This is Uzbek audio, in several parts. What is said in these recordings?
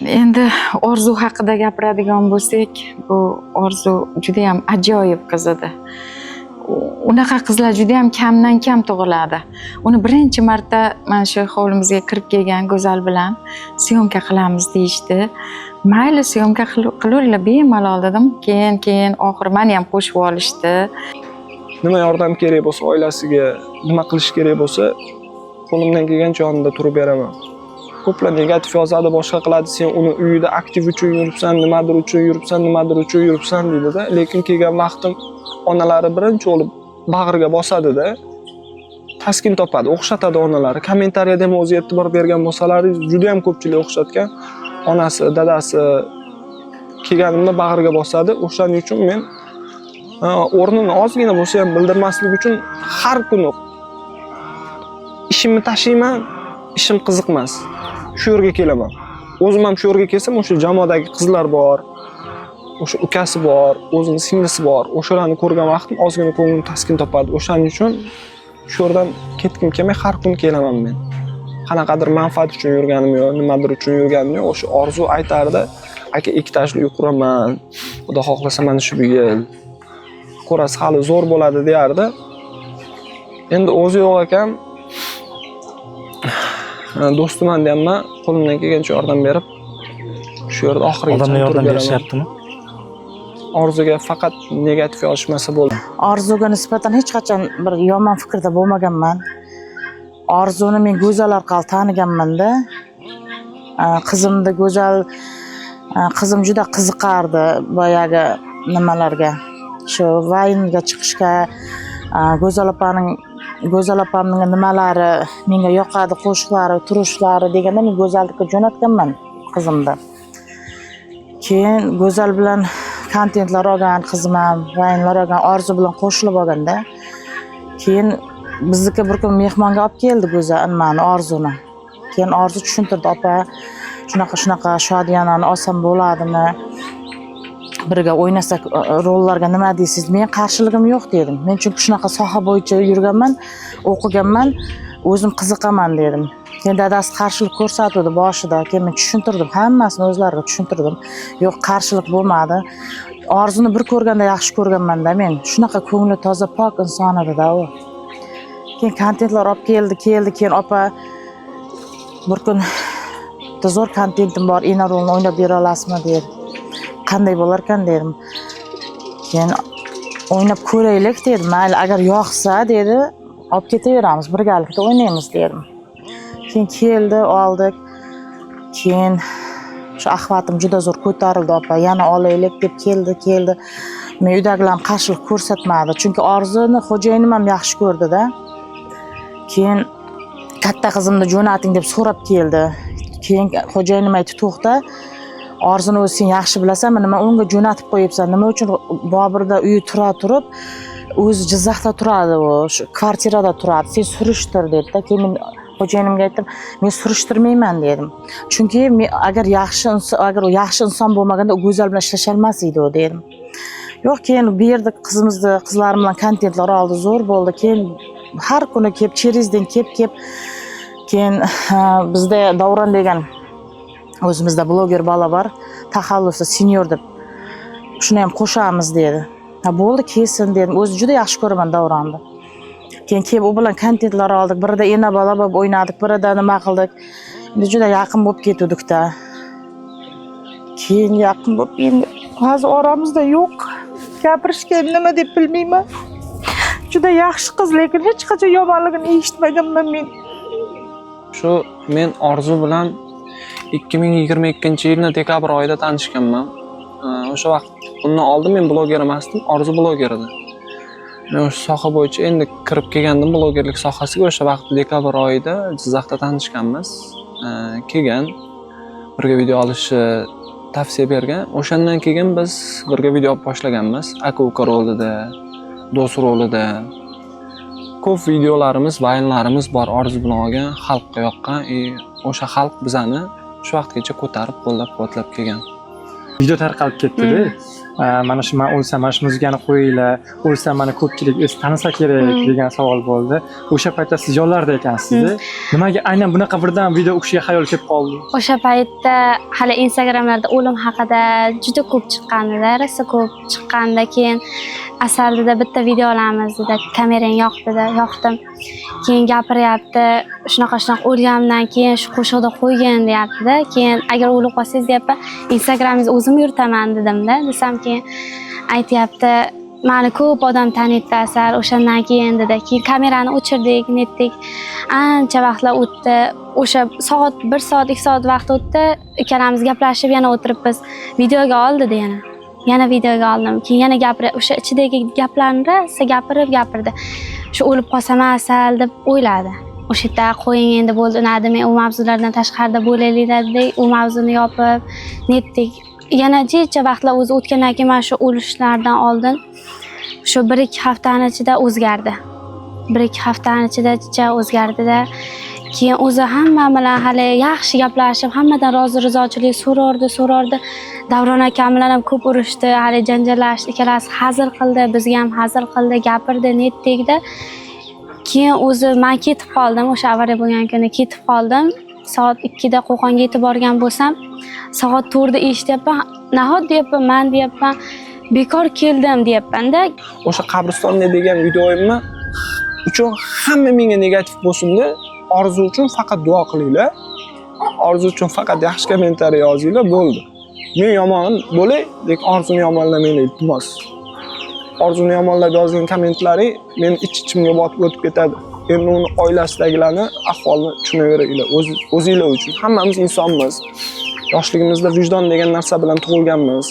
Endi orzu haqida gapiradigan bo'lsak, bu orzu juda ham ajoyib qiz edi. Unaqa qizlar juda ham kamdan kam tug'iladi. Uni birinchi marta mana shu hovlimizga kirib kelgan Go'zal bilan syomka qilamiz deyishdi. Mayli syomka qilaveringlar bemalol dedim. Keyin oxiri meni ham qo'shib olishdi. Nima yordam kerak bo'lsa oilasiga, nima qilish kerak bo'lsa, qo'limdan kelgancha yonida turib beraman. Ko'plar negativ yozadi, boshqa qiladi, sen uni uyida aktiv uchun yuribsan, nimadir uchun yuribsan deydi-da. Lekin kelgan vaqtim onalari birinchi bo'lib bag'riga bosadi-da. Taskin topadi, o'xshatadi onalari. Kommentariyada ham o'zi e'tibor bergan bo'lsalaringiz, juda ham ko'pchilik o'xshatgan. Onasi, dadasi kelganimda bag'riga bosadi. O'shaning uchun men o'rnini ozgina bo'lsa ham bildirmaslik uchun har kuni ishimni tashlayman, ishim qiziqmas. Shu yerga kelaman. O'zim ham shu yerga kelsam, o'sha jamoadagi qizlar bor, o'sha ukasi bor, o'zining singlisi bor. O'shalarni ko'rgan vaqtim ozgina ko'nglim taskin topadi. O'shaning uchun shu yerdan ketgim kelmay har kuni kelaman men. Qanaqadir manfaat uchun yurganim yo'q, nimadir uchun yurganim yo'q. O'sha orzu aytardi, aka ektajli uy quraman, xudo xohlasa mana shu yil. Ko'rasiz, hali zo'r bo'ladi deyardi. Endi o'zi yo'q ekan. Do'stiman deyapman, qo'limdan kelgancha yordam berib, shu yerda oxirigacha odamlar yordam berishyaptimi? Orzuga faqat negativ yozishmasa bo'ldi. Orzuga nisbatan hech qachon bir yomon fikrda bo'lmaganman. Orzuni men Go'zal orqali taniganman-da. Qizim juda qiziqardi boyagi nimalarga. Shu vaynga chiqishga, Go'zal opamning nimalari menga yoqadi, qo'shiqlari, turishlari deganda men Go'zalga jo'natganman qizimni. Keyin Go'zal bilan kontentlar olgan, qizim ham vaynlar olgan, Orzu bilan qo'shilib olganda, keyin bizniki bir kun mehmonga olib keldi Go'zal meni Orzuni. Keyin Orzu tushuntirdi, opa, shunaqa Shodiyanani olsam bo'ladimi? Birga o'ynasak rollarga nima deysiz? Men qarshiligim yo'q dedim. Men chunki shunaqa soha bo'yicha yurganman, o'qiganman, o'zim qiziqaman dedim. Keyin dadasi qarshilik ko'rsatdi boshida. Keyin men tushuntirdim, hammasini o'zlariga tushuntirdim. Yo'q, qarshilik bo'lmadi. Orzuni bir ko'rganda yaxshi ko'rganman-da men. Shunaqa ko'ngli toza, pok inson edi-da u. Keyin kontentlar olib keldi, keyin opa bir kun zo'r kontentim bor, ena rolni o'ynab bera olasizmi dedi. Qanday bo'lar ekan dedim. Keyin o'ynab ko'raylik dedim. Mayli, agar yoqsa dedi, olib ketaveramiz, birgalikda o'ynaymiz dedim. Keyin keldi, oldik. Keyin shu ahvatim juda zo'r ko'tarildi, opa, yana olaylik deb keldi. Men uydagilar qarshilik ko'rsatmadi, chunki Orzuni xo'jayinim ham yaxshi ko'rdi-da. Keyin katta qizimni jo'nating deb so'rab keldi. Keyin xo'jayinim aytdi, to'xta. Orzuni o'zi sen yaxshi bilasanmi, nima unga jo'natib qo'yibsan? Nima uchun Bobirda uyi tura turib, o'zi Jizzaxda turadi, o'sha kvartirada turadi. Sen surishtir dedi-da. Keyin men xo'jayinimga aytdim, men surishtirmayman dedim. Chunki agar u yaxshi inson bo'lmaganda u Go'zal bilan ishlasha olmas edi u dedim. Yo'q, keyin bu yerda qizlarim bilan kontentlar oldi, zo'r bo'ldi. Keyin har kuni kelib, cherizdan kelib, keyin bizda Davron degan o'zimizda bloger bola bor, taxallusi senior deb. Shuni ham qo'shamiz dedi. Bo'ldi, kelsin dedim. O'zi juda yaxshi ko'raman Davronni. Keyin kelib u bilan kontentlar oldik, birida ena bola bo'lib o'ynadik, birida nima qildik. Endi juda yaqin bo'lib ketdik-da. Keyin yaqin bo'lib, endi hozir oramizda yo'q. Gapirishga nima deb bilmayman. Juda yaxshi qiz, lekin hech qachon yomonligini eshitmaganman men. Shu men Orzu bilan 2022-yilning dekabr oyida tanishganman. O'sha vaqt undan oldin men bloger emasdim, Orzu bloger edi. Men o'sha soha bo'yicha endi kirib kelgandim blogerlik sohasiga. O'sha vaqt dekabr oyida Jizzaxda tanishganmiz. Kelgan, birga video olishni tavsiya bergan. O'shandan keyin biz birga video olib boshlaganmiz. Aka-uka rolida, do'st rolida. Ko'p videolarimiz, vaynlarimiz bor Orzu bilan olgan, xalqqa yoqqan. O'sha xalq bizani shu vaqtgacha ko'tarib, qo'llab-quvvatlab kelgan. Video tarqalib ketdi-da. mana shu men o'lsam mana shu muzikani qo'yinglar, o'lsam mana ko'pchilik o'zi tanisa kerak degan savol bo'ldi. O'sha paytda siz yollarda ekansiz. Nimaga aynan bunaqa birdan video o'qishga xayol kelib qoldi? O'sha paytda hali Instagramlarda o'lim haqida juda ko'p chiqqanida, rosa ko'p chiqqanda keyin asardida bitta video olamiz dedi, kamerang yoq dedi, yoqdim. Keyin gapiryapti, shunaqa o'lganimdan keyin shu qo'shiqni qo'ygin deyapti-da. Keyin agar o'lib qolsangiz deyapti, Instagramingizni o'zim yuritaman dedim-da. Desam keyin aytayapti, mani ko'p odam taniydi asar, o'shandan keyin dedi. Keyin kamerani o'chirdik, netdik. Ancha vaqtlar o'tdi. O'sha soat 1 soat 2 soat vaqt o'tdi. Ikkalamiz gaplashib yana o'tirib biz videoga oldi yana. Yana videoga oldim. Keyin yana gapirib, o'sha ichidagi gaplarni rosa gapirdi. Shu o'lib qolsam asal deb o'yladi. O'sha yerda qo'ying endi bo'ldi, unadi, men u mavzulardan tashqarida bo'layliklar dedik, u mavzuni yopib netdik. Yana necha vaqtlar o'zi o'tgandan keyin mana shu o'lishlardan oldin shu 1-2 haftani ichida o'zgardi. 1-2 haftani ichida o'zgardi-da. Keyin o'zi hamma bilan hali yaxshi gaplashib, hammadan rozi-rizochilik so'rardi. Davron akam bilan ham ko'p urushdi, hali janjallashdi, ikkalasi hazil qildi, bizga ham hazil qildi, gapirdi, netdikda. Keyin o'zi men ketib qoldim, o'sha avariya bo'lgan kuni ketib qoldim. Soat 2 da Qo'qonga yetib borgan bo'lsam, soat 4 da eshityapman, nahot deyapman, men deyapman, bekor keldim deyapman-da. O'sha qabristonda degan videoyimni uchun hamma menga negativ bo'lsin-da, orzu uchun faqat duo qilinglar. Orzu uchun faqat yaxshi kommentariy yozinglar, bo'ldi. Men yomon bo'lay, lekin orzuni yomonlamanglar, iltimos. Orzuni yomonlab yozgan kommentlaring meni ich-ichimga botib o'tib ketadi. Endi uni oilasidagilarni ahvolini tushunaveringlar. O'zinglar uchun hammamiz insonmiz. Yoshligimizda vijdon degan narsa bilan tug'ilganmiz.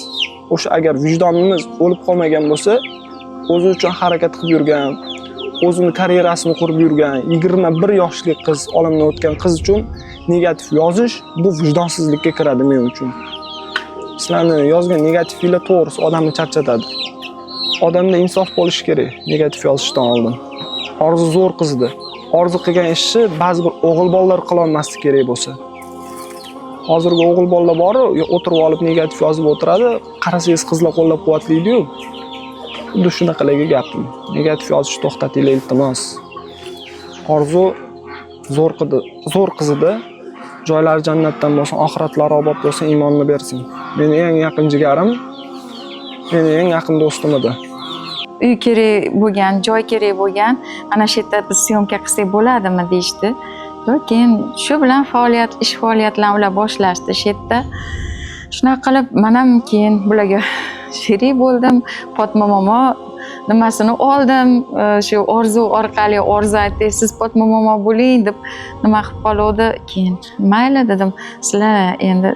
O'sha agar vijdonimiz o'lib qolmagan bo'lsa, o'zi uchun harakat qilib yurgan, o'zini karyerasini qurib yurgan 21 yoshli qiz, olamdan o'tgan qiz uchun negativ yozish bu vijdonsizlikka kiradi men uchun. Sizlarning yozgan negativinglar to'g'risi odamni charchatadi. Odamda insof bo'lishi kerak negativ yozishdan oldin. Orzu zo'r qizdi. Orzu qilgan ishni ba'zi bir o'g'il bolalar qila olmaslik kerak bo'lsa. Hozirgi o'g'il bolalar bor, o'tirib olib negativ yozib o'tiradi, qarasangiz qizlar qo'llab-quvvatlaydi-yu. Xuddi shunaqalarga gapim. Negativ yozishni to'xtatinglar iltimos. Orzu zo'r qizida, joylari jannatdan bo'lsin, oxiratlari obod bo'lsin, iymonini bersin. Meni eng yaqin jigarim, meni eng yaqin do'stim edi. Uy kerak bo'lgan, joy kerak bo'lgan, ana shu yerda biz syomka qilsak bo'ladimi deyishdi. Keyin shu bilan ish faoliyatlarini ular boshlashdi shu yerda. Shunaqa qilib, men ham keyin bularga sherik bo'ldim. Fatma momo nimasini oldim, shu orzu orqali orzu aytdi, siz Fatma momo bo'ling deb nima qilib qoldi. Keyin mayli dedim, sizlar endi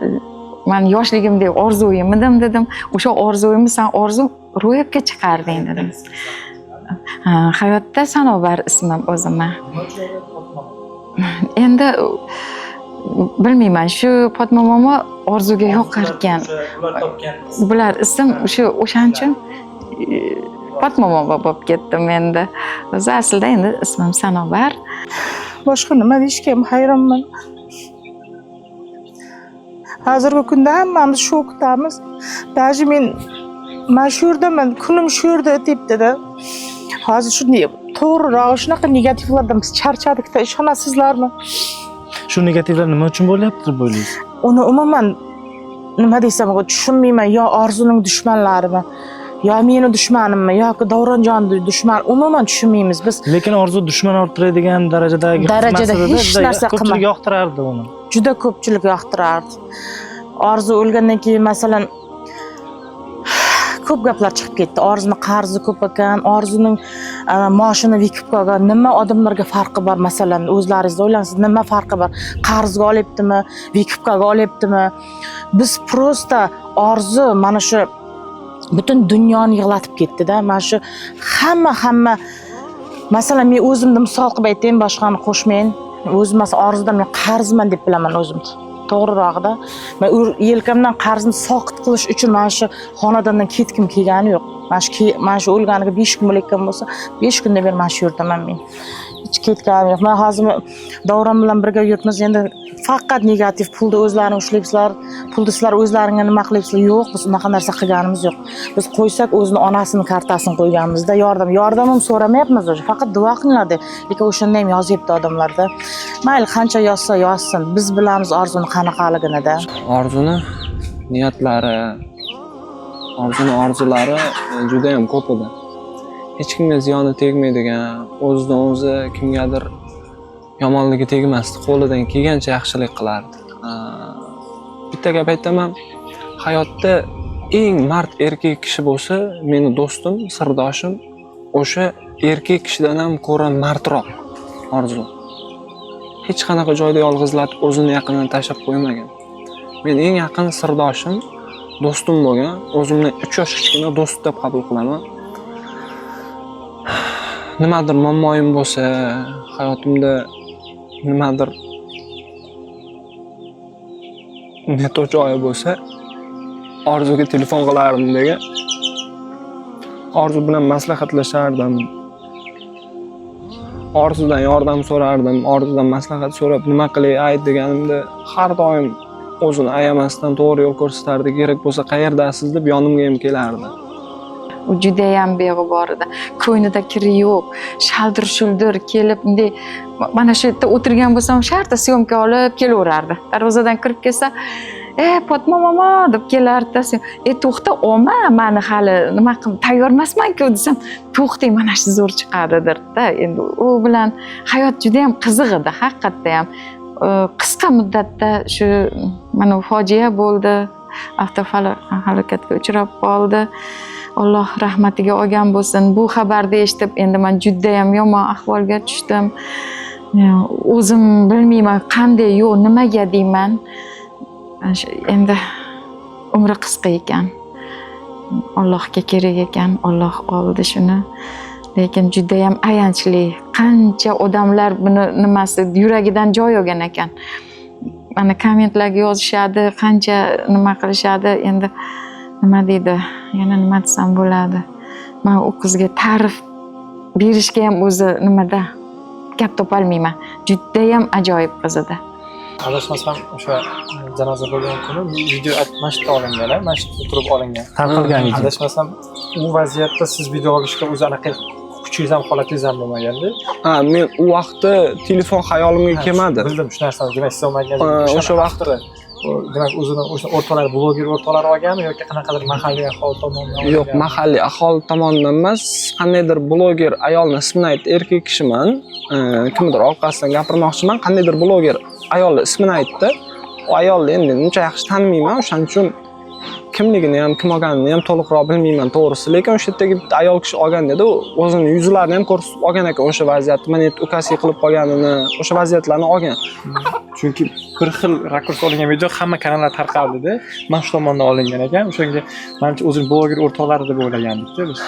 men yoshligimdek orzuyim dedim. O'sha orzuyimni sen orzu ro'yobga chiqarding dedim. Hayotda Sanobar ismim o'zimga. Endi bilmayman, shu Fatma momo orzuga yoqar ekan. Bular ism shu o'shanchun Fatma momo bo'lib ketdim endi. O'zi aslida endi ismim Sanobar. Boshqa nima deyishga ham hayronman. Hozirgi kunda hammamiz shokdamiz. Даже men shu yerdaman, kunim shu yerda o'tibdi-da. Hozir shunday to'g'riroq shunaqa negativlardan biz charchadik-da, ishonasizlarmi? Shu negativlar nima uchun bo'lyapti deb o'ylaysiz? Uni umuman nima desam, tushunmayman, yo Orzuning dushmanlarimi, yo meni dushmanimmi, yoki Davronjonning dushmani, umuman tushunmaymiz biz. Lekin Orzu dushman orttiradigan darajada hech narsa ko'pchilik yoqtirardi uni. Juda ko'pchilik yoqtirardi. Orzu o'lgandan keyin masalan ko'p gaplar chiqib ketdi. Orzuni qarzi ko'p ekan, Orzuning maoshini vikib qo'ygan. Nima odamlarga farqi bor masalan, o'zlaringiz o'ylansiz, nima farqi bor? Qarzga olyaptimi, vikib qo'ygan olyaptimi? Biz prosta Orzu mana shu butun dunyoni yig'latib ketdi-da. Mana shu hamma masalan men o'zimni misol qilib aytayim, boshqani qo'shmayin. O'zim masalan Orzudan men qarzman deb bilaman o'zimni. To'g'rirog'ida men yelkamdan qarzni soqit qilish uchun mana shu xonadondan ketgim kelgani yo'q. Mana shu o'lganiga 5 kun bo'layotgan bo'lsa, 5 kundan beri mana shu yerdaman men. hech ketganim yo'q. Men hozir Davron bilan birga yuribmiz. Endi faqat negativ pulni o'zlaring ushlayapsizlar, pulni sizlar o'zlaringga nima qilyapsizlar? Yo'q, biz unaqa narsa qilganimiz yo'q. Biz qo'ysak o'zini onasining kartasini qo'yganmizda, yordam ham so'ramayapmiz o'sha. Faqat duo qilinglar deb. Lekin o'shanda ham yozyapti odamlarda. Mayli, qancha yozsa yozsin. Biz bilamiz Orzuni qanaqaligini-da. Orzuni niyatlari, orzulari juda ham ko'p edi. Hech kimga ziyoni tegmaydigan, o'zidan o'zi kimgadir yomonligi tegmasdi, qo'lidan kelgancha yaxshilik qilardi. Bitta gap aytaman, hayotda eng mard erkak kishi bo'lsa, meni do'stim, sirdoshim o'sha erkak kishidan ham ko'ra mardroq Orzu. Hech qanaqa joyda yolg'izlatib o'zini yaqinidan tashlab qo'ymagan. Men eng yaqin sirdoshim, do'stim bo'lgan, o'zimdan 3 yosh kichkina do'st deb qabul qilaman. Nimadir muammoyim bo'lsa, hayotimda nimadir neto joyi bo'lsa, Orzuga telefon qilardim degan. Orzu bilan maslahatlashardim. Orzudan yordam so'rardim, Orzudan maslahat so'rab nima qilay ayt deganimda har doim o'zini ayamasdan to'g'ri yo'l ko'rsatardi. Kerak bo'lsa qayerdasiz deb yonimga ham kelardi. U juda ham beg'ubor edi. Ko'nglida kiri yo'q, shaldir-shuldir kelib, bunday mana shu yerda o'tirgan bo'lsam, shartta syomka olib kelaverardi. Darvozadan kirib kelsa, Fatma mama deb kelardi. To'xta, oma, meni hali nima qilib tayyor emasman-ku desam, to'xtang, mana shu zo'r chiqardi-da. Endi u bilan hayot juda ham qiziq edi, haqiqatda ham. Qisqa muddatda shu mana fojia bo'ldi, avtohalokatga uchrab qoldi. Alloh rahmatiga olgan bo'lsin. Bu xabarni eshitib, endi men juda ham yomon ahvolga tushdim. O'zim bilmayman qanday yo'q, nimaga deyman. Endi umri qisqa ekan. Allohga kerak ekan, Alloh oldi shuni. Lekin juda ham ayanchli. Qancha odamlar buni nimasi yuragidan joy olgan ekan. Mana kommentlarga yozishadi, qancha nima qilishadi. Endi nima deydi? Yana nima desam bo'ladi? Men u qizga ta'rif berishga ham o'zi nimada gap topolmayman. Juda ham ajoyib qiz edi. Adashmasam o'sha janoza bo'lgan kuni video masjidda olingan, masjidda turib olingan. Tarqalgan video. Adashmasam u vaziyatda siz video olishga o'zi anaqa kuchingiz ham holatingiz ham bo'lmaganda. Men u vaqtda telefon xayolimga kelmadi. Bildim shu narsani, demak siz olmagan. O'sha vaqtda demak o'zini o'sha o'rtalar bloger o'rtalari olganmi yoki qanaqadir mahalliy aholi tomonidan? Yo'q, mahalliy aholi tomonidan emas, qandaydir bloger ayolni ismini aytdi, erkak kishiman, kimdir orqasidan gapirmoqchiman, qandaydir bloger ayolning ismini aytdi. O ayolni endi uncha yaxshi tanimayman, o'shaning uchun kimligini ham, kim olganini ham to'liqroq bilmayman to'g'risi, lekin o'sha yerdagi bitta ayol kishi olgan dedi, o'zini yuzlarini ham ko'rsatib olgan ekan o'sha vaziyatni, mana endi ukasiga qilib qolganini, o'sha vaziyatlarni olgan. Chunki bir xil rakurs olingan video hamma kanallar tarqaldida, mana shu tomondan olingan ekan. O'shanga menimcha o'zini bloger o'rtoqlari deb o'ylagandik-da biz.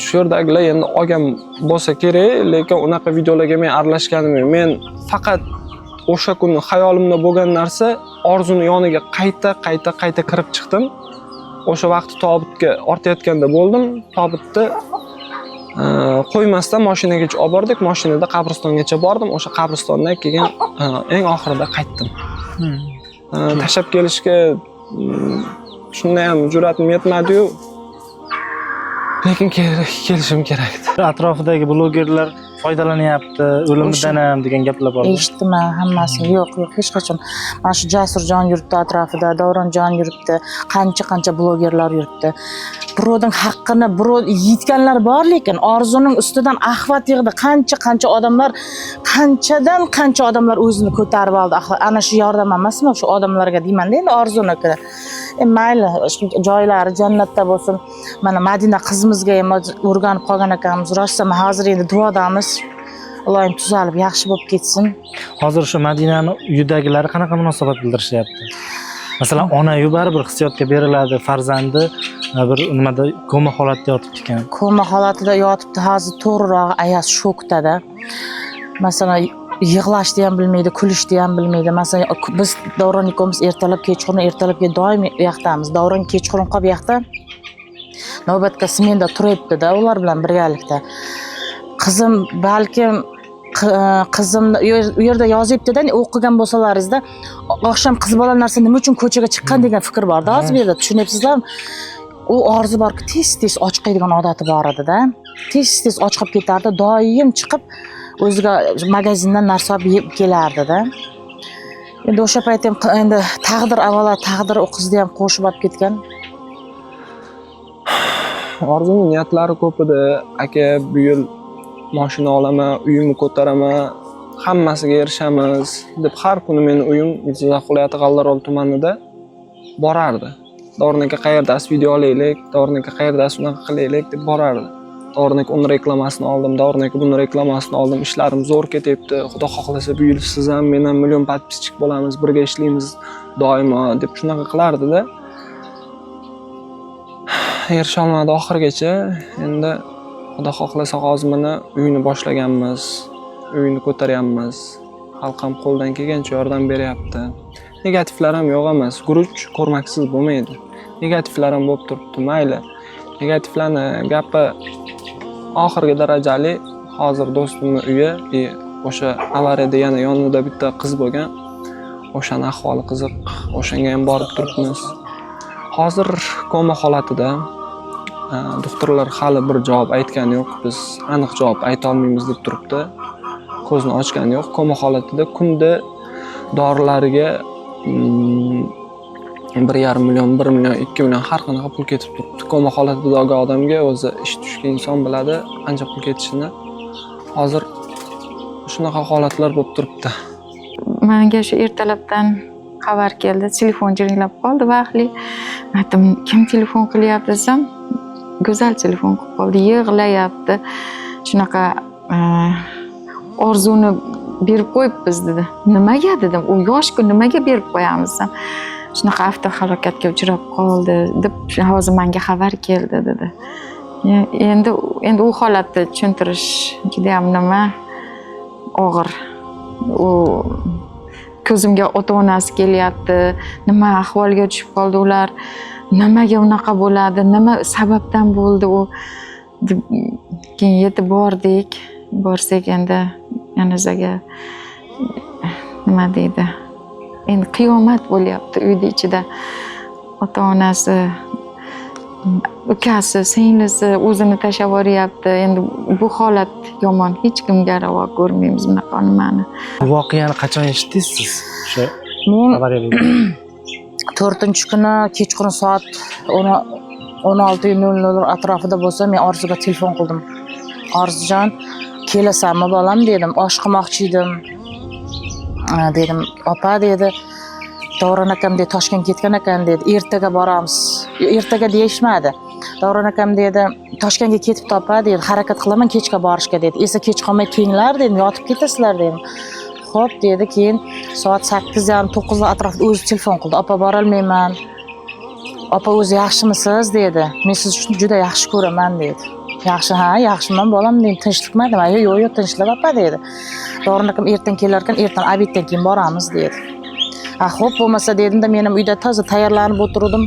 Shu yerdagilar endi olgan bo'lsa kerak, lekin unaqa videolarga men aralashganim yo'q. Men faqat o'sha kuni xayolimda bo'lgan narsa Orzuni yoniga qayta kirib chiqdim. O'sha vaqt tobutga ortayotganda bo'ldim. Tobutni qo'ymasdan mashinagacha olib bordik. Mashinada qabristongacha bordim. O'sha qabristondan keyin eng oxirida qaytdim. Tashlab kelishga shunday ham jur'atim yetmadi-yu. Lekin kelishim kerak edi. Atrofidagi blogerlar foydalanyapti, o'limidan ham degan gaplar bor. Eshitdim hammasini. Yo'q, hech qachon. Mana shu Jasurjon yuribdi atrofida, Davronjon yuribdi, qancha blogerlar yuribdi. Birovning haqqini birov yetganlar bor, lekin Orzuning ustidan axvat yig'di. Qancha odamlar, qancha odamlar o'zini ko'tarib oldi. Ana shu yordam emasmi shu odamlarga deyman-da endi Orzuniki. Mayli, joylari jannatda bo'lsin. Mana Madina qizimizga ham o'rganib qolgan ekanmiz. Rostdan hozir endi duodamiz. Iloyim tuzalib, yaxshi bo'lib ketsin. Hozir shu Madinani uyidagilari qanaqa munosabat bildirishyapti? Masalan, ona-yu baribir hissiyotga beriladi, farzandi bir nimada koma holatda yotibdi ekan. Koma holatida yotibdi, hozir to'g'riroq Ayaz shokda. Masalan, yig'lashni ham bilmaydi, kulishni ham bilmaydi. Masalan, biz Davron ikkomiz ertalabga doim u yoqdamiz. Davron kechqurun qolib u yoqda navbatga smenda turibdi-da, ular bilan birgalikda. Qizim balkim qizimni u yerda yozibdi-da, o'qigan bo'lsalaringizda oqshom qiz bola narsa nima uchun ko'chaga chiqqan degan fikr borda hozir bu yerda, tushunyapsizlarmi? U orzu borki, tez-tez ochqiydigan odati bor edi-da. Tez-tez ochqib ketardi, doim chiqib o'ziga magazindan narsa olib yeb kelardi-da. Endi o'sha payt ham endi taqdir avvalo taqdir u qizni ham qo'shib olib ketgan. Orzuning niyatlari ko'p edi. Aka, bu yil mashina olaman, uyimni ko'taraman, hammasiga erishamiz deb har kuni meni uyim Jizzax viloyati G'allarol tumanida borardi. Dornaka qayerdasiz video olaylik, Dornaka qayerdasiz unaqa qilaylik deb borardi. Dornaka uni reklamasini oldim, Dornaka buni reklamasini oldim. Ishlarim zo'r ketyapti. Xudo xohlasa bu yil siz ham, men ham million podpischik bo'lamiz, birga ishlaymiz doimo deb shunaqa qilardi-da. Erisha olmadi oxirgacha. Endi Xudo xohlasa hozir mana uyni boshlaganmiz, uyni ko'taryapmiz. Xalq ham qo'ldan kelgancha yordam beryapti. Negativlar ham yo'q emas. Guruch ko'rmaksiz bo'lmaydi. Negativlar ham bo'lib turibdi, mayli. Negativlarni gapi oxirgi darajali. Hozir do'stimning uyi, o'sha avariyada yana yonida bitta qiz bo'lgan. O'shaning ahvoli qiziq. O'shanga ham borib turibmiz. Hozir koma holatida. Doktorlar hali bir javob aytgani yo'q. Biz aniq javob ayta olmaymiz deb turibdi. Ko'zni ochgani yo'q. Koma holatida kunda dorilariga 1,5 million, 1 million, 2 million har qanaqa pul ketib turibdi. Koma holatidagi odamga o'zi ish tushgan inson biladi qancha pul ketishini. Hozir shunaqa holatlar bo'lib turibdi. Menga shu ertalabdan xabar keldi, telefon jiringlab qoldi vaqtli. Aytdim, kim telefon qilyapti desam, go'zal telefon qilib qoldi, yig'layapti. Shunaqa orzuni berib qo'yibmiz dedi. Nimaga dedim, u yosh-ku nimaga berib qo'yamiz? Shunaqa avtohalokatga uchrab qoldi deb hozir menga xabar keldi dedi. Endi u holatni tushuntirish juda ham nima og'ir. U ko'zimga ota-onasi kelyapti, nima ahvolga tushib qoldi ular, nimaga unaqa bo'ladi, nima sababdan bo'ldi u. Keyin yetib borsak endi yanazaga nima deydi, endi qiyomat bo'lyapti uyda ichida. Ota-onasi, ukasi, singlisi o'zini tashlab yuboryapti. Endi bu holat yomon, hech kimga ravo ko'rmaymiz bunaqa nimani. Voqeani qachon eshitdingiz siz? O'sha Men avariya 4-kuni kechqurun soat 16:00 atrofida bo'lsa, men Orzuga telefon qildim. Orzujon, kelasanmi bolam dedim. Osh qilmoqchi edim. Dedim, opa dedi. Davron akam dedi, Toshkentga ketgan ekan dedi. Ertaga boramiz. Ertaga deyishmadi. Davron akam dedi, Toshkentga ketibdi opa dedi. Harakat qilaman kechga borishga dedi. Esa kech qolmay kelinglar dedim, yotib ketasizlar dedim. Xo'p dedi. Keyin soat 8:30-9 atrofida o'zi telefon qildi. Opa bora olmayman. Opa o'zi yaxshimisiz dedi. Men sizni juda yaxshi ko'raman dedi. Yaxshi, ha, yaxshiman bolam dedim. Tinchlikmi dedim. Yo'q, tinchlik opa dedi. Davron akam ertan kelar ekan, ertan obeddan keyin boramiz dedi. Xo'p bo'lmasa dedim-da, men ham uyda toza tayyorlanib o'tirdim.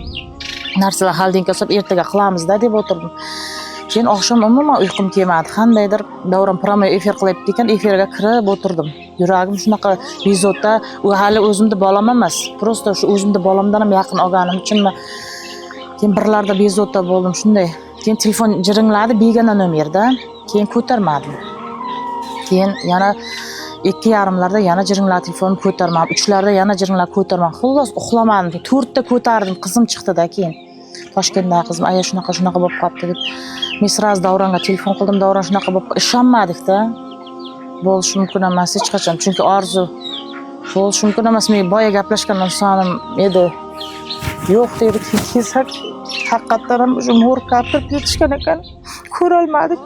Narsalar xaldinka solib ertaga qilamiz-da deb o'tirdim. Keyin oqshom umuman uyqum kelmadi. Qandaydir Davron promo efir qilyapti ekan, efirga kirib o'tirdim. Yuragim shunaqa bezovta, u hali o'zimda bolam emas. Prosta shu o'zimda bolamdan ham yaqin olganim uchunmi. Keyin birlarda bezovta bo'ldim shunday. Keyin telefon jiringladi, begona nomerda. Keyin ko'tarmadim. Keyin yana 2:30larda yana jiringladi, telefonni ko'tarmam. 3larda yana jiringlab ko'tarmam. Xullas uxlamadim. 4da ko'tardim, qizim chiqdi-da keyin. Toshkentdagi qizim, aya shunaqa bo'lib qopti deb. Men sraz Davronga telefon qildim, Davron shunaqa bo'lib ishonmadik-da. Bo'lishi mumkin emas hech qachon, chunki Orzu bo'lishi mumkin emas. Men boya gaplashgan insonim edi. Yo'q dedi, kesak haqiqatan ham shu mo'rkab ketishgan ekan. Ko'ra olmadik.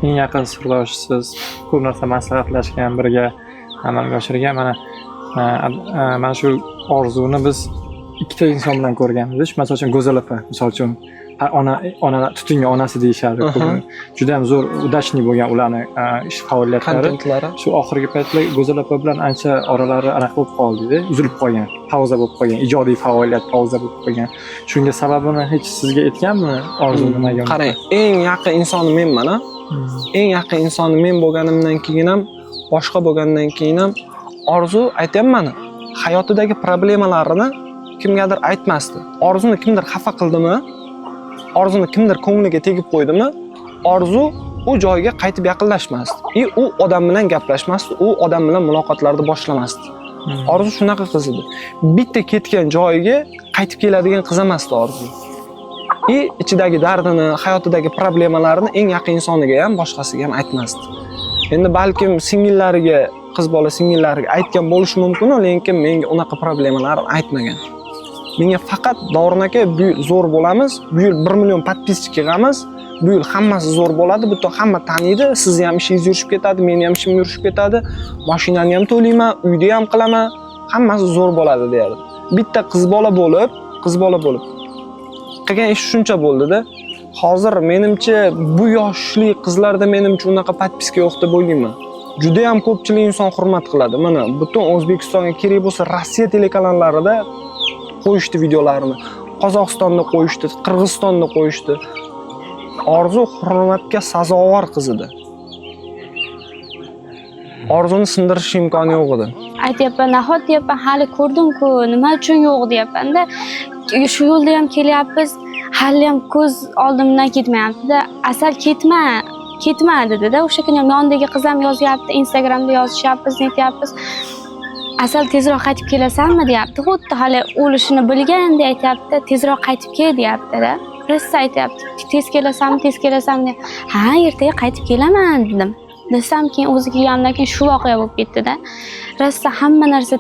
Eng yaqin sirdoshisiz, ko'p narsa maslahatlashgan, birga amalga oshirgan. Mana shu orzuni biz ikkita inson bilan ko'rganmiz. Misol uchun Go'zal opa, misol uchun ona tutungan onasi deyishardi. Juda ham zo'r udashniy bo'lgan ularni ish faoliyatlari. Kontentlari. Shu oxirgi paytlar Go'zal opa bilan ancha oralari anaqa bo'lib qoldi-da, uzilib qolgan, pauza bo'lib qolgan, ijodiy faoliyat pauza bo'lib qolgan. Shunga sababini hech sizga aytganmi? Orzu nimaga? Qarang, eng yaqin insoni menman, a? Eng yaqin insoni men bo'lganimdan keyin ham, boshqa bo'lgandan keyin ham Orzu aytayapman, hayotidagi problemalarini kimgadir aytmasdi. Orzuni kimdir xafa qildimi? Orzuni kimdir ko'ngliga tegib qo'ydimi? Orzu u joyga qaytib yaqinlashmasdi. U odam bilan gaplashmasdi, u odam bilan muloqotlarni boshlamasdi. Orzu shunaqa qiz edi. Bitta ketgan joyiga qaytib keladigan qiz emasdi Orzu. Ichidagi dardini, hayotidagi problemalarini eng yaqin insoniga ham, boshqasiga ham aytmasdi. Endi balkim singillariga, qiz bola singillariga aytgan bo'lishi mumkin, lekin menga unaqa problemalarni aytmagan. Menga faqat Davron aka, bu yil zo'r bo'lamiz, bu yil 1 million подписчик yig'amiz, bu yil hammasi zo'r bo'ladi, butun hamma taniydi, sizni ham ishingiz yurishib ketadi, meni ham ishim yurishib ketadi, mashinani ham to'layman, uyda ham qilaman, hammasi zo'r bo'ladi derdi. Bitta qiz bola bo'lib qilgan ish shuncha bo'ldi-da. Hozir menimcha bu yoshli qizlarda menimcha unaqa подписка yo'q deb o'ylayman. Juda ham ko'pchilik inson hurmat qiladi. Mana butun O'zbekistonga kerak bo'lsa Rossiya telekanallarida qo'yishdi videolarini, Qozog'istonda qo'yishdi, Qirg'izistonda qo'yishdi. Orzu hurmatga sazovor qiz edi. Orzuni sindirish imkoni yo'q edi. Aytyapman, nahot deyapman, hali ko'rdim-ku, nima uchun yo'q deyapman-da. Shu yo'lda ham kelyapmiz, hali ham ko'z oldimdan ketmayapti-da. Asal ketma dedi-da. O'sha kuni ham yonidagi qiz ham yozyapti, Instagramda yozishyapmiz, netyapmiz. Asal tezroq qaytib kelasanmi deyapti. Xuddi hali o'lishini bilgandek aytyapti, tezroq qaytib kel deyapti-da. Rosa aytyapti, tez kelasanmi deb. Ha, ertaga qaytib kelaman dedim. Desam keyin o'zi kelgandan keyin shu voqea bo'lib ketdi-da. Rosa hamma narsa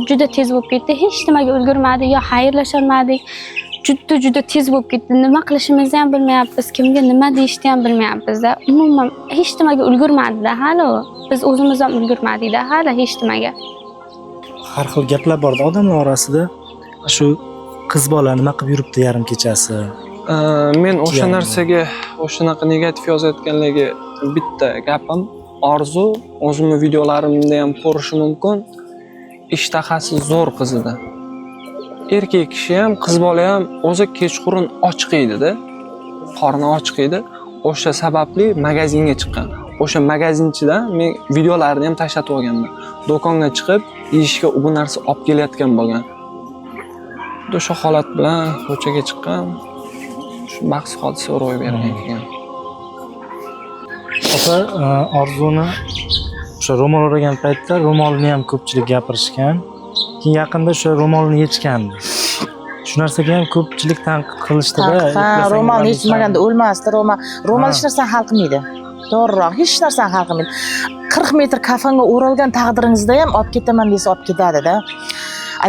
juda tez bo'lib ketdi. Hech nimaga ulgurmadik, yo xayrlasholmadik. Juda tez bo'lib ketdi. Nima qilishimizni ham bilmayapmiz, kimga nima deyishni ham bilmayapmiz-da. Umuman hech nimaga ulgurmadi-da hali. Biz o'zimiz ham ulgurmadik-da hali hech nimaga. Har xil gaplar borda odamlar orasida. Shu qiz bola nima qilib yuribdi yarim kechasi. Men o'sha narsaga, o'shanaqa negativ yozayotganligi bitta gapim, Orzu o'zimni videolarimda ham ko'rishi mumkin, ishtahasi zo'r qiz edi. Erkak kishi ham, qiz bola ham o'zi kechqurun ochiq edi-da. Qorni ochiq edi. O'sha sababli magazinga chiqqan. O'sha magazinchidan men videolarini ham tashlatib olganman. Do'konga chiqib, yeyishga bu narsa olib kelayotgan bo'lgan. O'sha holat bilan ko'chaga chiqqan. Shu bahs hodisa ro'y bergan ekan. Opa, Orzuni o'sha ro'mol o'ragan paytda ro'molni ham ko'pchilik gapirishgan. Keyin yaqinda o'sha ro'molni yechgandi. Shu narsaga ham ko'pchilik tanqid qilishdi-da. Ha, ro'mol yechmaganda o'lmasdi, ro'mol hech narsani hal qilmaydi. To'g'riroq, hech narsani hal qilmaydi. 40 metr kafanga o'ralgan taqdiringizda ham olib ketaman desa olib ketadi-da.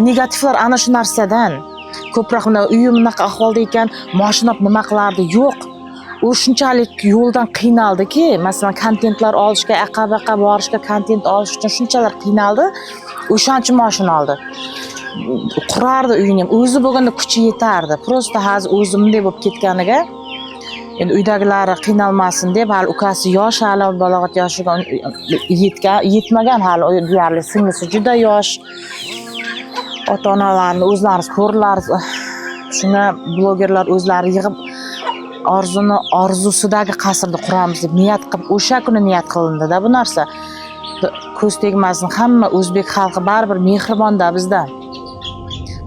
Negativlar ana shu narsadan. Ko'proq uyim bunaqa ahvolda ekan, mashina nima qilardi? Yo'q. U shunchalik yo'ldan qiynaldiki, masalan, kontentlar olishga, aqabaqa borishga, kontent olish uchun shunchalar qiynaldi. O'shancha mashina oldi. Qurardi uyini ham. O'zi bo'lganda kuchi yetardi. Prosta hozir o'zi bunday bo'lib ketganiga, endi uydagilari qiynalmasin deb, hali ukasi yosh, hali balog'at yoshiga yetmagan, hali deyarli singlisi juda yosh. Ota-onalarni o'zlari ko'rlar. Shunga blogerlar o'zlari yig'ib Orzuni orzusidagi qasrni quramiz deb niyat qilib, o'sha kuni niyat qilindi-da bu narsa. Ko'z tegmasin, hamma o'zbek xalqi baribir mehribonda bizda.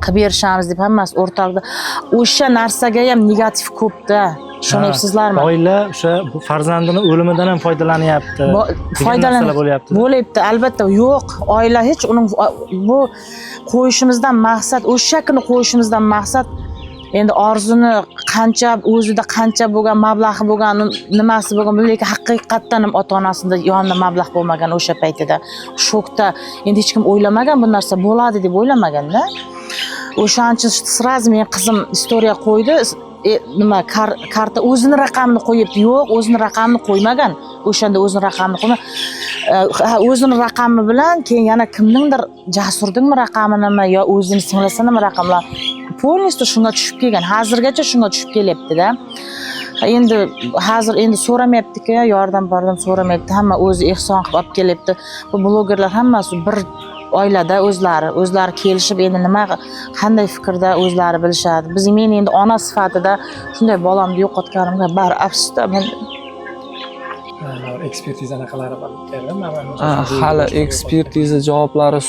Qilib berishamiz deb hammasi o'rtoqda. O'sha narsaga ham negativ ko'pda. Tushunayapsizlarmi? Oila o'sha farzandini o'limidan ham foydalanyapti. Bo'lyapti, albatta. Yo'q, oila hech uning bu qo'yishimizdan maqsad, o'sha kuni qo'yishimizdan maqsad endi Orzuni o'zida qancha bo'lgan, mablag'i bo'lgan, nimasi bo'lgan, lekin haqiqatdan ham ota-onasida yonida mablag' bo'lmagan o'sha paytida. Shokda. Endi hech kim o'ylamagan bu narsa bo'ladi deb o'ylamagan-da. O'shancha sразу men qizim istoriya qo'ydi. Nima karta o'zini raqamini qo'yibdi. Yo'q, o'zini raqamini qo'ymagan. O'shanda o'zini raqamini qo'yma. O'zini raqami bilan keyin yana kimningdir Jasurdingmi raqaminimi yo o'zini singlasinimi raqamlar полностью shunga tushib kelgan. Hozirgacha shunga tushib kelyapti-da. Endi hozir so'ramayapti-ku, yordam so'ramayapti. Hamma o'zi ehson qilib olib kelyapti. Bu blogerlar hammasi bir oilada o'zlari kelishib endi nima qanday fikrda o'zlari bilishadi. Men endi ona sifatida shunday bolamni yo'qotganimga bari afsusda. Men ekspertiza anaqalari hali ekspertiza javoblari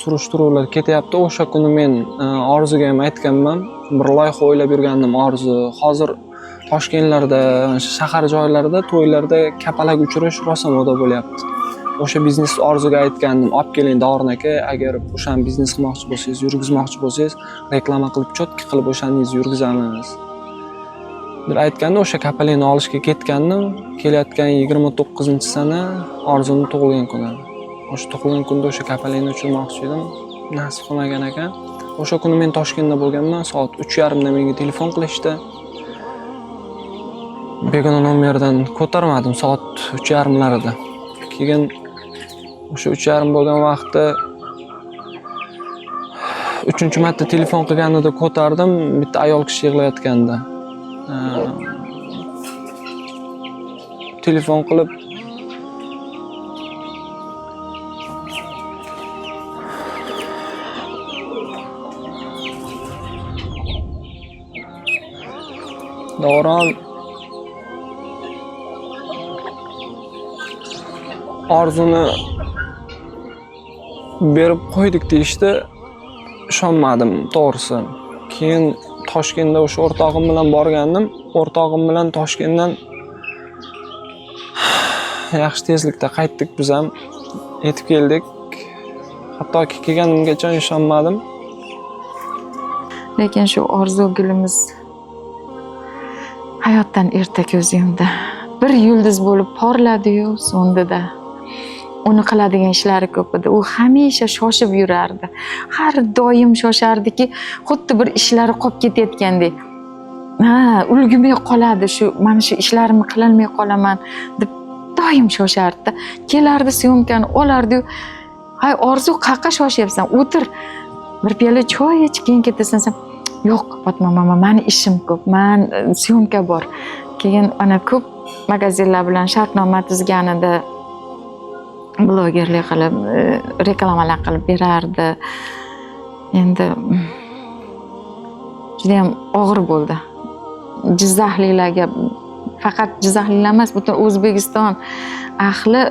surishtiruvlar ketyapti. O'sha kuni men Orzuga ham aytganman. Bir loyiha o'ylab yurgandim Orzu. Hozir Toshkentlarda, shahar joylarida, to'ylarda kapalak uchirish rosa moda bo'lyapti. O'sha biznes Orzuga aytgandim. Olib keling Davron aka, agar o'shani biznes qilmoqchi bo'lsangiz, yurgizmoqchi bo'lsangiz, reklama qilib, cho'tki qilib o'shaningizni yurgizamiz. deb aytganda o'sha kapalakni olishga ketgandim. Kelayotgan 29-sana Orzuni tug'ilgan kuni. O'sha tug'ilgan kunda o'sha kapalakni uchirmoqchi edim. Nasib qilmagan ekan. O'sha kuni men Toshkentda bo'lganman. Soat 3:30 da menga telefon qilishdi. Begona nomerdan ko'tarmadim soat 3:30larida. Keyin o'sha 3:30 bo'lgan vaqtda 3-marta telefon qilganida ko'tardim. Bitta ayol kishi yig'layotgandi. Telefon qilib Davron Orzuni berib qo'ydik deyishdi. Ishonmadim to'g'risi. Keyin Toshkentda o'sha o'rtog'im bilan borgandim. O'rtog'im bilan Toshkentdan yaxshi tezlikda qaytdik biz ham. Yetib keldik. Hattoki kelganimgacha ishonmadim. Lekin shu orzu gulimiz hayotdan erta ko'z yumdi. Bir yulduz bo'lib porladi-yu, so'ndida. Uni qiladigan ishlari ko'p edi. U hamisha shoshib yurardi. Har doim shoshardi-ki, xuddi bir ishlari qolib ketayotgandek. Ulgumay qoladi, shu mana shu ishlarimni qilolmay qolaman deb doim shoshardi. Kelardi, syomkani olardi-yu, "Hay, Orzu, qayerga shoshyapsan? O'tir. Bir piyola choy ich, keyin ketasan." "Yo'q, Fatma mama, meni ishim ko'p. Men syomka bor." Keyin ana ko'p magazinlar bilan shartnoma tuzganida blogerlik qilib, reklamalar qilib berardi. Endi juda ham og'ir bo'ldi. Jizzaxliklarga, faqat Jizzaxliklar emas, butun O'zbekiston ahli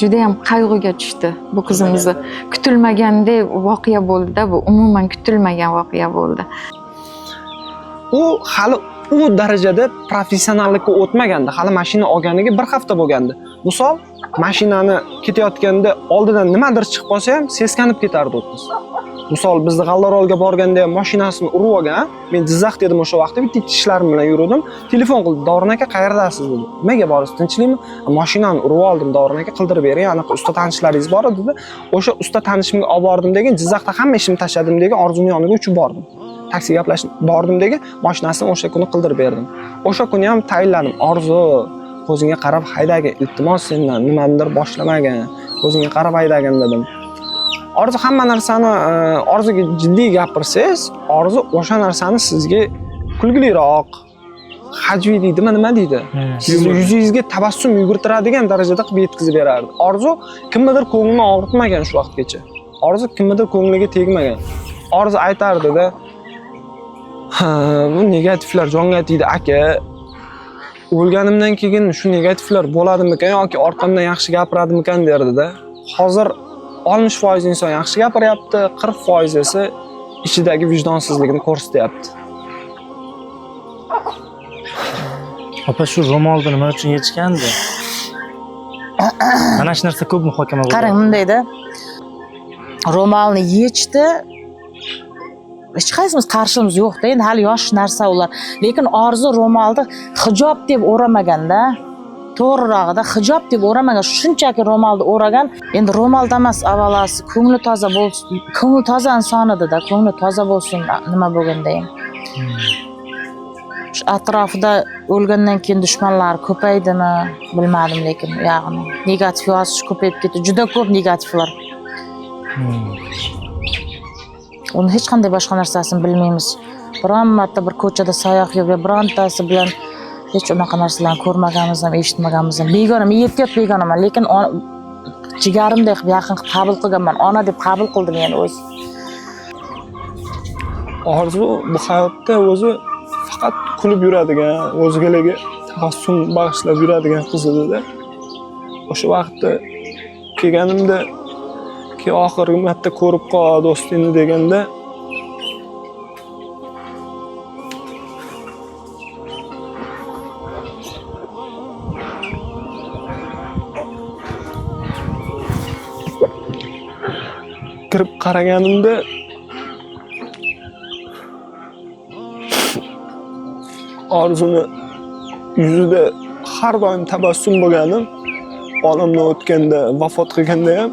juda ham qayg'uga tushdi. Bu qizimizni kutilmaganda voqea bo'ldi-da, bu umuman kutilmagan voqea bo'ldi. U hali u darajada professionallikka o'tmagandi. Hali mashina olganiga 1 hafta bo'lgandi. Misol, mashinani ketayotganda oldidan nimadir chiqib qolsa ham seskanib ketardi o'tmiz. Misol, bizni G'allorolga borganda ham mashinasini urib olgan. Men Jizzaxda edim o'sha vaqtda, bitta ishlarim bilan yurdim. Telefon qildi, "Davron aka, qayerdasiz?" dedi. "Nimaga borsiz? Tinchlikmi?" "Mashinani urib oldim, Davron aka, qildirib bering. Anaqa usta tanishlaringiz bor" dedi. O'sha usta tanishimga olib bordim degan, Jizzaxda hamma ishimni tashladim degan Orzuni yoniga uchib bordim. Taksi gaplashib bordim degan, mashinasini o'sha kuni qildirib berdim. O'sha kuni ham tayinladim. "Orzu, ko'zingga qarab haydagin, iltimos sendan nimadir boshlamagin, ko'zingga qarab haydagin" dedim. Orzu hamma narsani Orzuga jiddiy gapirsangiz, Orzu o'sha narsani sizga kulgiliroq, hajviy deydimi, nima deydi? Sizni yuzingizga tabassum yugurtiradigan darajada qilib yetkazib berardi. Orzu kimnidir ko'nglini og'ritmagan shu vaqtgacha. Orzu kimnidir ko'ngliga tegmagan. Orzu aytardi-da, "Bu negativlar jonga tegdi, aka. O'lganimdan keyin shu negativlar bo'ladimikan yoki orqamdan yaxshi gapiradimikan" derdi-da. Hozir 60% inson yaxshi gapiryapti, 40% esa ichidagi vijdonsizlikni ko'rsatyapti. Opa, shu ro'molni nima uchun yechgandi? Mana shu narsa ko'p muhokama bo'ldi. Qarang, bundayda. Ro'molni yechdi. Hech qaysimiz qarshimiz yo'q-da, endi hali yosh narsa ular. Lekin Orzu ro'molni hijob deb o'ramaganda, to'g'rirog'ida hijob deb o'ramagan, shunchaki ro'molni o'ragan. Endi ro'molda emas, avvalasi ko'ngli toza bo'lsin, ko'ngli toza inson edi-da, ko'ngli toza bo'lsin, nima bo'lganda ham. Shu atrofida o'lgandan keyin dushmanlar ko'paydimi, bilmadim, lekin ya'ni negativ yozish ko'payib ketdi, juda ko'p negativlar. uni hech qanday boshqa narsasini bilmaymiz. Biron marta bir ko'chada sayoq yurgan birontasi bilan hech unaqa narsalarni ko'rmaganmiz ham, eshitmaganmiz ham. Begona, men 7 yosh begonaman, lekin jigarimdek yaqin qilib qabul qilganman. Ona deb qabul qildim meni o'zi. Orzu bu hayotda o'zi faqat kulib yuradigan, o'zgalarga tabassum bag'ishlab yuradigan qiz edi-da. O'sha vaqtda kelganimda ki oxirgi marta ko'rib qol do'stingni deganda kirib qaraganimda Orzuni yuzida har doim tabassum bo'lganim, olamdan o'tganda, vafot qilganda ham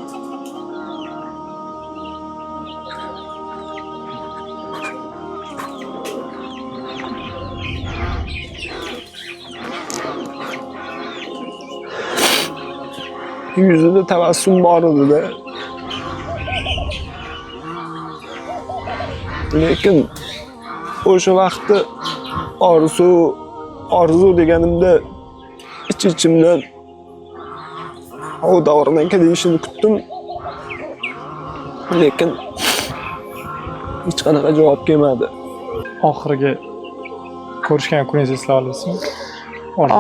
yuzida tabassum bor edi-da. Lekin o'sha vaqtda orzu deganimda ichimdan o davrdan kelishini kutdim. Lekin hech qanaqa javob kelmadi. Oxirgi ko'rishgan kuningizni eslay olasizmi?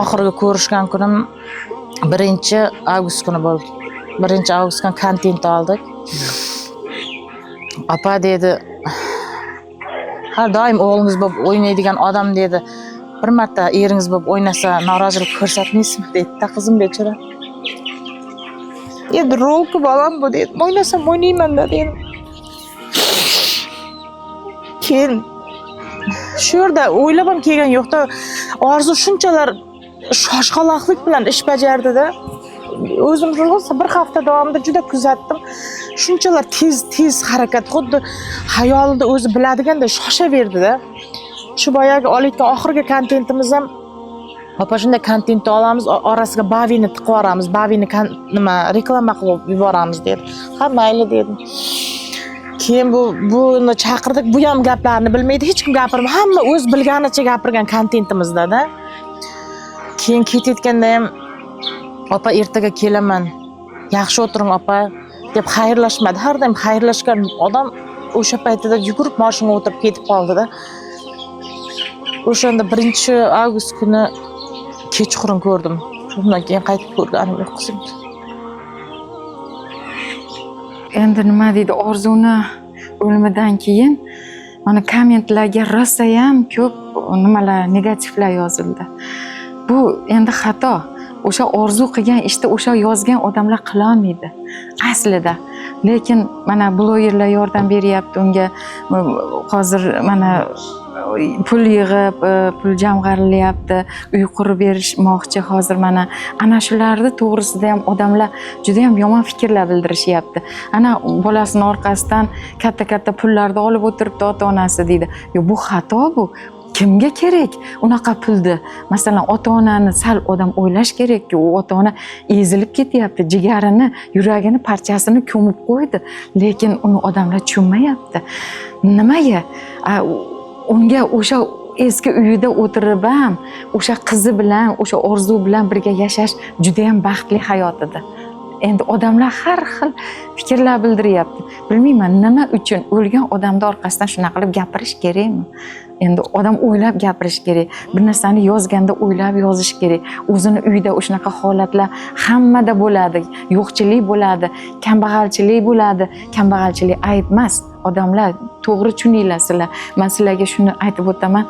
Oxirgi ko'rishgan kunim 1-avgust kuni bo'ldi. 1-avgust kuni kontent oldik. Opa dedi, har doim o'g'lingiz bo'lib o'ynaydigan odam dedi. Bir marta eringiz bo'lib o'ynasa norozilik ko'rsatmaysizmi dedi-da qizim bechora. Endi rolku bolam bu dedi. O'ynasam o'ynayman-da dedim. Keyin shu yerda o'ylab ham kelgan yo'qda, Orzu shunchalar shoshqaloqlik bilan ish bajardi-da. O'zim rosa bir hafta davomida juda kuzatdim. Shunchalar tez harakat, xuddi xayolida o'zi biladiganday shoshaverdi-da. Shu boyagi olayotgan oxirgi kontentimiz ham opa shunday kontentni olamiz, orasiga Bavini tiqib yuboramiz, Bavini nima reklama qilib yuboramiz dedi. Ha, mayli dedim. Keyin buni chaqirdik, bu ham gaplarni bilmaydi, hech kim gapirmadi. Hamma o'z bilganicha gapirgan kontentimizda-da. Keyin ketayotganda ham opa ertaga kelaman. Yaxshi o'tiring opa deb xayrlashmadi. Har doim xayrlashgan odam o'sha paytida yugurib mashinaga o'tirib ketib qoldi-da. O'shanda 1-avgust kuni kechqurun ko'rdim. Shundan keyin qaytib ko'rganim yo'q qizim. Endi nima deydi, Orzuni o'limidan keyin mana kommentlarga rosa ham ko'p nimalar, negativlar yozildi. Bu endi xato. O'sha orzu qilgan ishni o'sha yozgan odamlar qila olmaydi aslida. Lekin mana blogerlar yordam beryapti unga. Hozir mana pul yig'ib, pul jamg'arilyapti, uy qurib berishmoqchi. Hozir mana ana shularni to'g'risida ham odamlar juda ham yomon fikrlar bildirishyapti. Ana bolasini orqasidan katta pullarni olib o'tiribdi ota-onasi deydi. Yo, bu xato bu. Kimga kerak unaqa pulni? Masalan, ota-onani sal odam o'ylash kerakki, u ota-ona ezilib ketyapti, jigarini, yuragini, parchasini ko'mib qo'ydi. Lekin uni odamlar tushunmayapti. Nimaga? Unga o'sha eski uyida o'tirib ham, o'sha qizi bilan, o'sha orzu bilan birga yashash juda ham baxtli hayot edi. Endi odamlar har xil fikrlar bildiryapti. Bilmayman, nima uchun o'lgan odamni orqasidan shunaqa qilib gapirish kerakmi? Endi odam o'ylab gapirish kerak. Bir narsani yozganda o'ylab yozish kerak. O'zini uyida o'shanaqa holatlar hammada bo'ladi. Yo'qchilik bo'ladi, kambag'alchilik bo'ladi. Kambag'alchilik ayb emas. Odamlar to'g'ri tushuninglar sizlar. Men sizlarga shuni aytib o'taman.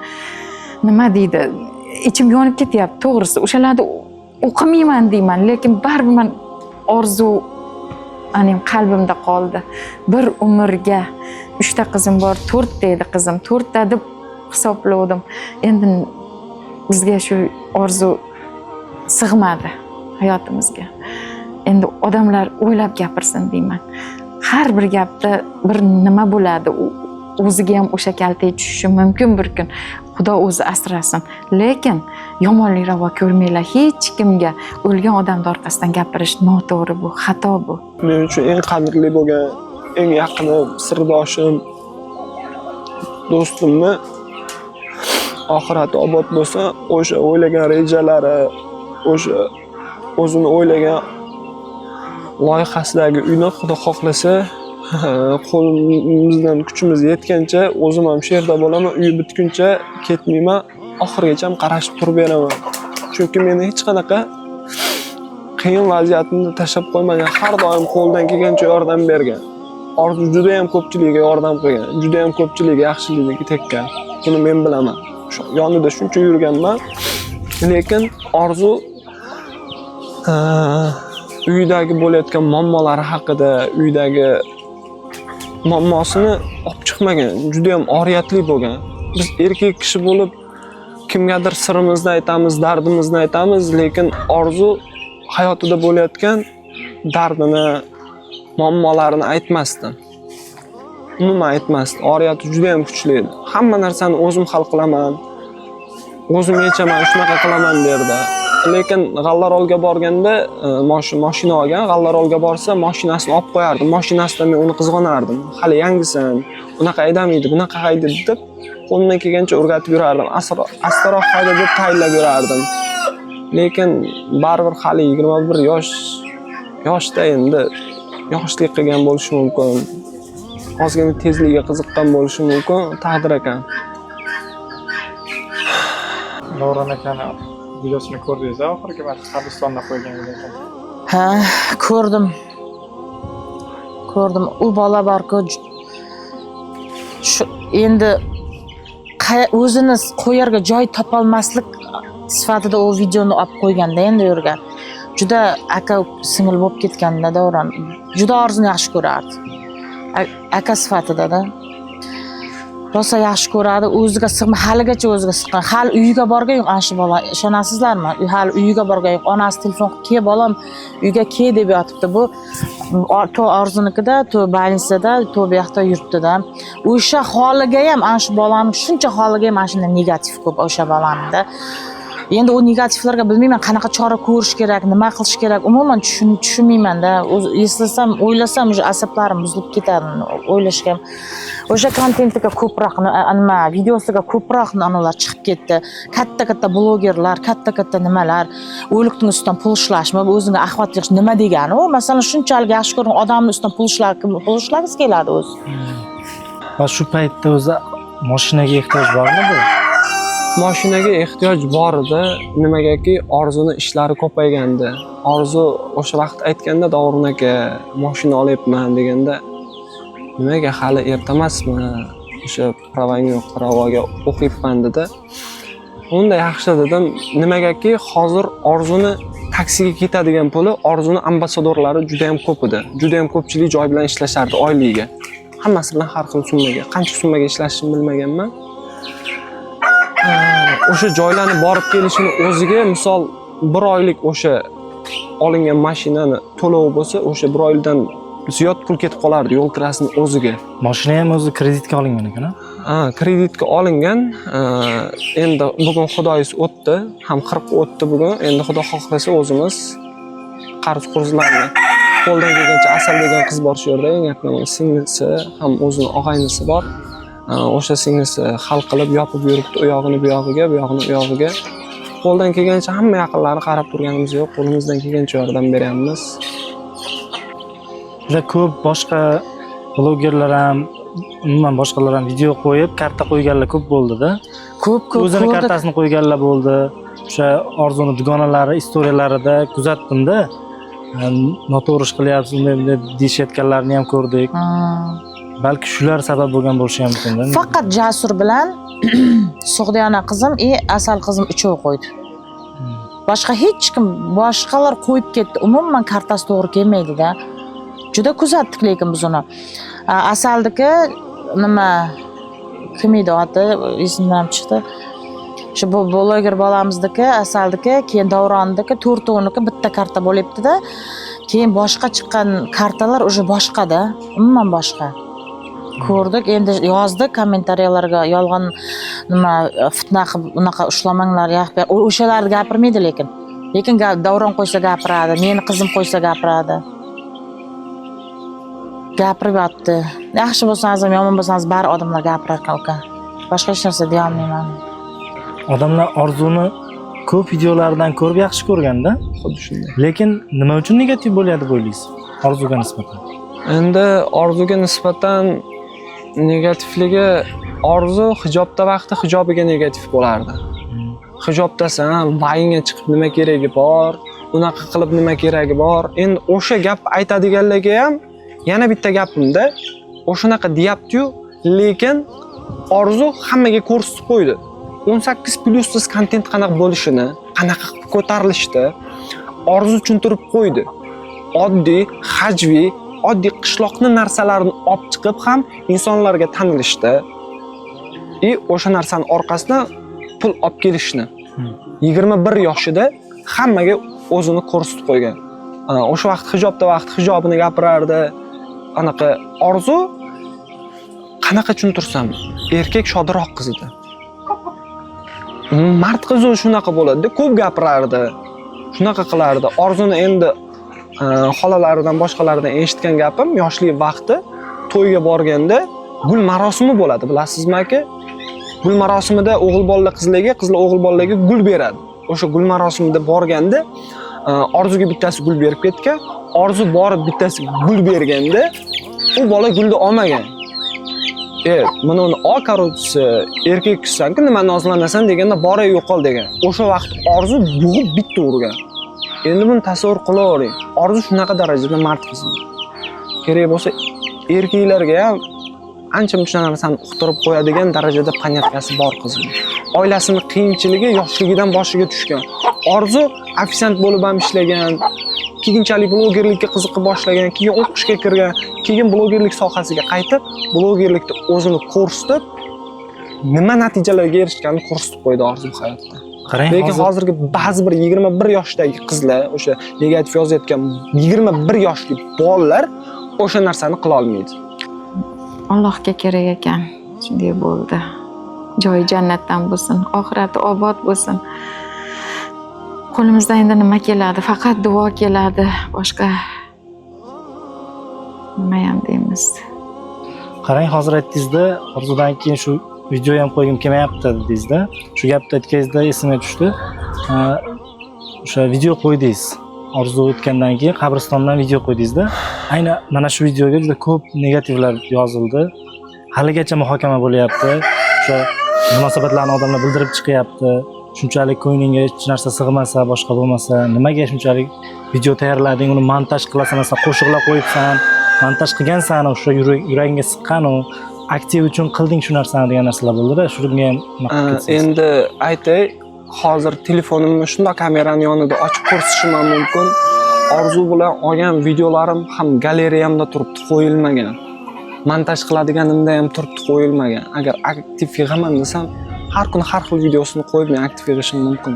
Nima deydi? Ichim yonib ketyapti, to'g'risi. O'shalarni o'qimayman deyman, lekin baribir men orzu anim qalbimda qoldi. Bir umrga 3 ta qizim bor, 4 ta edi qizim. 4 ta deb hisobladim. Endi bizga shu orzu sig'madi hayotimizga. Endi odamlar o'ylab gapirsin deyman. Har bir gapda bir nima bo'ladi. O'ziga ham o'sha kaltak tushishi mumkin bir kun. Xudo o'zi asrasin. Lekin yomonlik ravo ko'rmanglar hech kimga. O'lgan odamning orqasidan gapirish noto'g'ri bu, xato bu. Men uchun eng qadrli bo'lgan, eng yaqin sirdoshim do'stimni oxirati obod bo'lsa, o'sha o'ylagan rejalari, o'sha o'zini o'ylagan loyihasidagi uyni xudo xohlasa qo'limizdan kuchimiz yetgancha o'zim ham shu yerda bo'laman, uy bitguncha ketmayman, oxirigacha ham qarashib turib beraman. Chunki meni hech qanaqa qiyin vaziyatni tashlab qo'ymagan, har doim qo'ldan kelgancha yordam bergan. Orzu juda ham ko'pchilikga yordam qilgan, juda ham ko'pchilikga yaxshiligiga tekkan. Buni men bilaman. Shu yonida shuncha yurganman, lekin Orzu uydagi bo'layotgan muammolari haqida, uydagi muammosini olib chiqmagan, juda ham oriyatli bo'lgan. Biz erkak kishi bo'lib kimgadir sirimizni aytamiz, dardimizni aytamiz, lekin Orzu hayotida bo'layotgan dardini, muammolarini aytmasdi. Umuman aytmasdi. Oriyati juda ham kuchli edi. Hamma narsani o'zim hal qilaman, o'zim yechaman, shunaqa qilaman derdi. Lekin G'allarolga borganda mashina olgan, G'allarolga borsa mashinasini olib qo'yardi. Mashinasidan men uni qizg'onardim. Hali yangisan, unaqa haydamaydi, bunaqa hayda deb qo'limdan kelgancha o'rgatib yurardim. Astaroq hayda deb tayinlab yurardim. Lekin baribir hali 21 yoshda endi yoshlik qilgan bo'lishi mumkin. Ozgina tezlikka qiziqqan bo'lishi mumkin, taqdir ekan. Davron akani videosini ko'rdingiz oxirgi marta qabristonda qo'ygan ekan. Ha, ko'rdim. U bola bor-ku, shu endi o'zini qo'yarga joy topolmaslik sifatida u videoni olib qo'yganda endi yurgan. Juda aka singil bo'lib ketganda Davron juda Orzuni yaxshi ko'rardi. Aka sifatida-da. Rosa yaxshi ko'radi, o'ziga sig'ma, haligacha o'ziga siqqan. Hali uyiga borgan yo'q ana shu bola, ishonasizlarmi? Hali uyiga borgan yo'q. Onasi telefon qilib, "Ke bolam, uyga ke" deb yotibdi. Bu to Orzunikida, to больницада, to bu yoqda yuribdi-da. O'sha holiga ham ana shu bolaning shuncha holiga ham ana shunday negativ ko'p o'sha bolaning-da. Endi u negativlarga bilmayman qanaqa chora ko'rish kerak, nima qilish kerak, umuman tushunmayman-da. Eslasam, o'ylasam, o'sha asablarim buzilib ketadi o'ylashga. O'sha kontentiga ko'proq nima, videosiga ko'proq anolar chiqib ketdi. Katta blogerlar, katta nimalar, o'likning ustidan pul ishlashmi, o'ziga axvat yig'ish nima degani u? Masalan, shunchalik yaxshi ko'rgan odamning ustidan pul ishlagisi keladi o'zi. Va shu paytda o'zi mashinaga ehtiyoj bormi bu? Mashinaga ehtiyoj bor edi, nimagaki Orzuni ishlari ko'paygandi. Orzu o'sha vaqt aytganda Davron aka, mashina olyapman deganda, nimaga hali erta emasmi? O'sha pravang yo'q, pravoga o'qiyapman dedi. Unda yaxshi dedim, nimagaki hozir Orzuni taksiga ketadigan puli, Orzuni ambassadorlari juda ham ko'p edi. Juda ham ko'pchilik joy bilan ishlashardi oyligiga. Hammasi bilan har xil summaga, qancha summaga ishlashini bilmaganman. O'sha joylarni borib kelishini o'ziga, misol 1 oylik o'sha olingan mashinani to'lovi bo'lsa, o'sha 1 oydan ziyod pul ketib qolardi yo'l kirasining o'ziga. Mashina ham o'zi kreditga olingan ekan-a? Kreditga olingan. Endi bugun xudoyis o'tdi, ham 40 o'tdi bugun. Endi xudo xohlasa o'zimiz qarz-qurzlarni qo'ldan kelgancha Asal degan qiz bor shu yerda, eng yaqin singlisi, ham o'zining og'aynisi bor. O'sha singlisi hal qilib yopib yuribdi, u yog'ini bu yog'iga, bu yog'ini u yog'iga. Qo'ldan kelgancha hamma yaqinlari qarab turganimiz yo'q, qo'limizdan kelgancha yordam beryapmiz. Juda ko'p boshqa blogerlar ham, umuman boshqalar ham video qo'yib, karta qo'yganlar ko'p bo'ldi-da. Ko'p o'zini kartasini qo'yganlar bo'ldi. O'sha Orzuni dugonalari istoriyalarida kuzatdim-da. Noto'g'ri ish qilyapsiz, bunday deyishayotganlarni ham ko'rdik. Balki shular sabab bo'lgan bo'lishi ham mumkin-da. Faqat Jasur bilan Sug'diyona qizim, Asal qizim uchov qo'ydi. Boshqa hech kim, boshqalar qo'yib ketdi. Umuman kartasi to'g'ri kelmaydi-da. Juda kuzatdik lekin biz uni. Asaldiki nima kim edi oti, esimdan chiqdi. Shu bloger bolamizdiki, Asaldiki, keyin Davronniki, to'rtovniki bitta karta bo'libdi-da. Keyin boshqa chiqqan kartalar o'sha boshqa-da, umuman boshqa. Ko'rdik, endi yozdik kommentariyalarga yolg'on nima fitna qilib unaqa ushlamanglar, o'shalarni gapirmaydi lekin. Lekin Davron qo'ysa gapiradi, meni qizim qo'ysa gapiradi. Gapirib yotdi. Yaxshi bo'lsangiz ham, yomon bo'lsangiz bari odamlar gapirar ekan uka. boshqa hech narsa deya olmayman. Odamlar Orzuni ko'p videolaridan ko'rib yaxshi ko'rganda, Xuddi shunday. lekin nima uchun negativ bo'lyapti deb o'ylaysiz? Orzuga nisbatan. Endi orzuga nisbatan negativligi, orzu hijobda vaqti hijobiga negativ bo'lardi. Hijobdasan, vayingga chiqib nima keragi bor, unaqa qilib nima keragi bor. Endi o'sha gap aytadiganlarga ham yana bitta gapimda, o'shanaqa deyapti-yu, lekin orzu hammaga ko'rsatib qo'ydi. 18+ kontent qanaqa bo'lishini, qanaqa ko'tarilishdi, orzu tushuntirib qo'ydi. Oddiy, hajviy, oddiy qishloqni narsalarni olib chiqib ham insonlarga tanilishdi. O'sha narsani orqasidan pul olib kelishni 21 yoshida hammaga o'zini ko'rsatib qo'ygan. O'sha vaqt hijobini gapirardi. Anaqa orzu qanaqa tushuntirsam, erkak shodiroq qiz edi. Mard qiz shunaqa bo'ladi, ko'p gapirardi. Shunaqa qilardi. Orzuni endi xolalaridan, boshqalaridan eshitgan gapim, yoshlik vaqti to'yga borganda gul marosimi bo'ladi, bilasizmi aka? Gul marosimida o'g'il bolalar qizlarga, qizlar o'g'il bolalarga gul beradi. O'sha gul marosimida borganda Orzuga bittasi gul berib ketgan. Orzu borib bittasi gul berganda, u bola gulni olmagan. Mana uni korotisi, erkaksan-ku, nima nozlanasan deganda bora yo'qol degan. O'sha vaqt Orzu bo'g'ib bitta urgan. Endi buni tasavvur qilavering. Orzu shunaqa darajada mard qiz. Kerak bo'lsa, erkaklarga ham ancha-muncha narsani uqtirib qo'yadigan darajada panyapkasi bor qiz. Oilasini qiyinchiligi yoshligidan boshiga tushgan. Orzu ofisiant bo'lib ham ishlagan, keyinchalik blogerlikka qiziqib boshlagan, keyin o'qishga kirgan, keyin blogerlik sohasiga qaytib, blogerlikda o'zini ko'rsatib, nima natijalarga erishganini ko'rsatib qo'ydi Orzu hayotda. Qarang, lekin hozirgi ba'zi bir 21 yoshdagi qizlar, o'sha negativ yozayotgan 21 yoshli bolalar o'sha narsani qila olmaydi. Allohga kerak ekan, shunday bo'ldi. Joyi jannatdan bo'lsin, oxirati obod bo'lsin. Qo'limizdan endi nima keladi? Faqat duo keladi. Boshqa nima ham deymiz? Qarang, hozir aytdingizda, Orzudan keyin shu video ham qo'ygim kelmayapti dedingizda. Shu gapni aytganingizda esimga tushdi. O'sha video qo'ydingiz. Orzu o'tgandan keyin qabristondan video qo'ydingizda. Ayni mana shu videoga juda ko'p negativlar yozildi. Haligacha muhokama bo'lyapti. O'sha munosabatlarni odamlar bildirib chiqyapti. Shunchalik ko'nglingga hech narsa sig'masa, boshqa bo'lmasa, nimaga shunchalik video tayyorlading, uni montaj qilasan, qo'shiqlar qo'yibsan, montaj qilgansan, o'sha yuragingga siqqan u, aktiv uchun qilding shu narsani degan narsalar bo'ldi-da, shunga ham nima qilib ketsangiz. Endi aytay, hozir telefonimni shunday kamerani yonida ochib ko'rsatishim ham mumkin. Orzu bilan olgan videolarim ham galereyamda turibdi, qo'yilmagan. Montaj qiladiganimda ham turibdi, qo'yilmagan. Agar aktiv yig'aman desam, har kuni har xil videosini qo'yib men aktiv yig'ishim mumkin.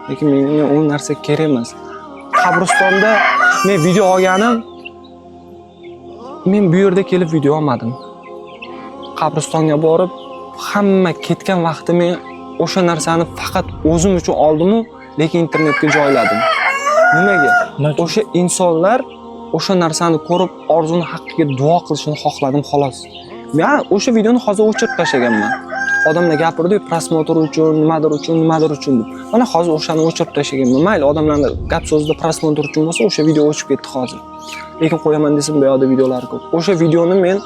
Lekin menga u narsa kerak emas. Qabristonda men video olganim, men bu yerda kelib video olmadim. Qabristonga borib, hamma ketgan vaqtda men o'sha narsani faqat o'zim uchun oldim-u, lekin internetga joyladim. Nimaga? O'sha insonlar o'sha narsani ko'rib, Orzuni haqqiga duo qilishini xohladim xolos. Men o'sha videoni hozir o'chirib tashlaganman. Odamlar gapirdi, prosmotr uchun, nimadir uchun deb. Mana hozir o'shani o'chirib tashlaganman. Mayli, odamlarning gap so'zida prosmotr uchun bo'lsa, o'sha video o'chib ketdi hozir. Lekin qo'yaman desam, bu yoqda videolar ko'p. O'sha videoni men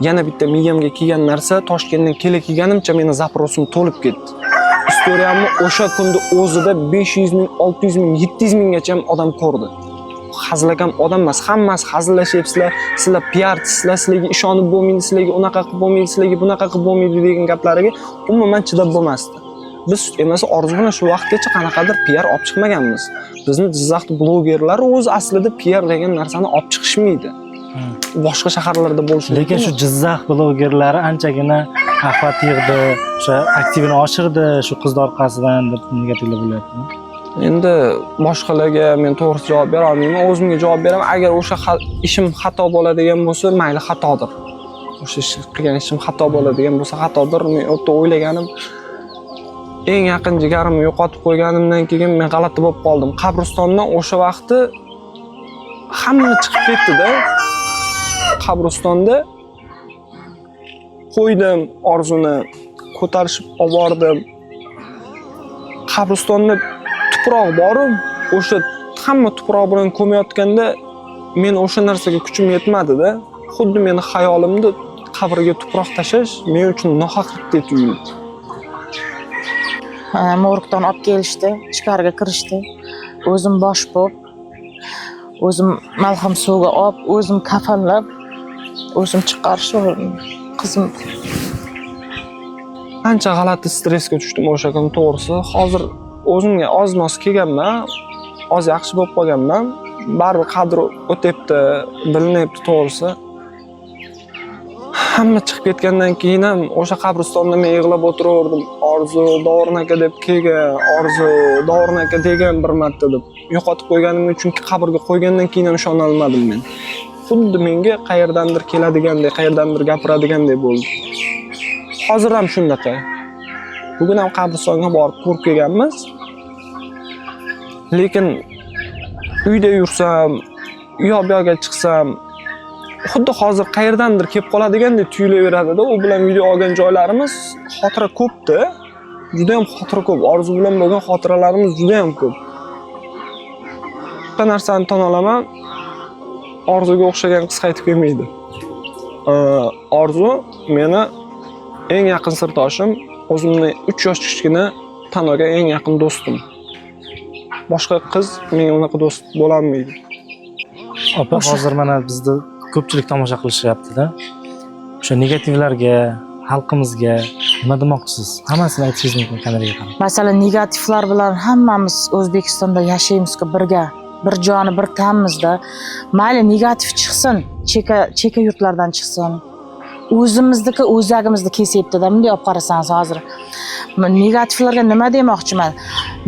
yana bitta miyamga kelgan narsa, Toshkentdan kelganimcha meni zaprosim to'lib ketdi. Istoriyamni o'sha kunda o'zida 500 ming, 600 ming, 700 minggacha odam ko'rdi. Hazilakam odam emas, hammasi hazillashyapsizlar, sizlar piarchisizlar, sizlarga ishonib bo'lmaydi, sizlarga unaqa qilib bo'lmaydi, sizlarga bunaqa qilib bo'lmaydi degan gaplariga umuman chidab bo'lmasdi. Biz emas Orzu bilan shu vaqtgacha qanaqadir piar olib chiqmaganmiz. Bizni Jizzaxda blogerlar o'zi aslida piar degan narsani olib chiqishmaydi. Boshqa shaharlarda bo'lishi mumkin. Lekin shu Jizzax blogerlari anchagina axlat yig'di, o'sha aktivini oshirdi shu qizlar orqasidan deb negativlar bo'lyapti. Endi boshqalarga men to'g'ri javob bera olmayman, o'zimga javob beraman. Agar o'sha ishim xato bo'ladigan bo'lsa, mayli xatodir. O'sha qilgan ishim xato bo'ladigan bo'lsa, xatodir. Men o'tda o'ylaganim, eng yaqin jigarimni yo'qotib qo'yganimdan keyin men g'alati bo'lib qoldim. Qabristondan o'sha vaqti hamma chiqib ketdi-da. Qabristonda qo'ydim Orzuni, ko'tarishib olib bordim. Qabristonda tuproq bor-ku, o'sha hamma tuproq bilan ko'mayotganda men o'sha narsaga kuchim yetmadi-da. Xuddi meni xayolimda qabrga tuproq tashash men uchun nohaqlikdek tuyuldi. Morgdan olib kelishdi, ichkariga kirishdi. O'zim bosh bo'lib, o'zim malham suvga olib, o'zim kafanlab, o'zim chiqarishdim. Qizim Ancha g'alati stressga tushdim o'sha kun to'g'risi. Hozir o'zimga oz-moz kelganman, oz yaxshi bo'lib qolganman. Baribir qadri o'tibdi, bilinyapti to'g'risi. Hamma chiqib ketgandan keyin ham o'sha qabristonda men yig'lab o'tiraverdim. Orzu Dovrin aka deb kelgan, Orzu Dovrin aka degan bir marta deb yo'qotib qo'yganim uchun qabrga qo'ygandan keyin ham ishona olmadim men. Xuddi menga qayerdandir keladigandek, qayerdandir gapiradigandek bo'ldi. Hozir ham shunaqa. Bugun ham qabristonga borib ko'rib kelganmiz. Lekin uyda yursam, u yoqqa chiqsam, xuddi hozir qayerdandir kelib qoladigandek tuyulaveradi-da. U bilan video olgan joylarimiz xotira ko'pda. Juda ham xotira ko'p. Orzu bilan bo'lgan xotiralarimiz juda ham ko'p. Bir narsani tan olaman. Orzuga o'xshagan qiz qaytib kelmaydi. Orzu meni eng yaqin sirdoshim, o'zimni 3 yosh kichkina Tanoga eng yaqin do'stim. Boshqa qiz menga unaqa do'st bo'la olmaydi. Opa, hozir mana bizni ko'pchilik tomosha qilishyapti-da. O'sha negativlarga, xalqimizga nima demoqchisiz? Hammasini aytishingiz mumkin kameraga qarab. masalan, negativlar bilan hammamiz O'zbekistonda yashaymiz-ku birga. Bir joni bir tanmizda. Mayli negativ chiqsin, cheka yurtlardan chiqsin. O'zimizniki o'zagimizni kesyapti-da. Bunday olib qarasangiz hozir. Negativlarga nima demoqchiman?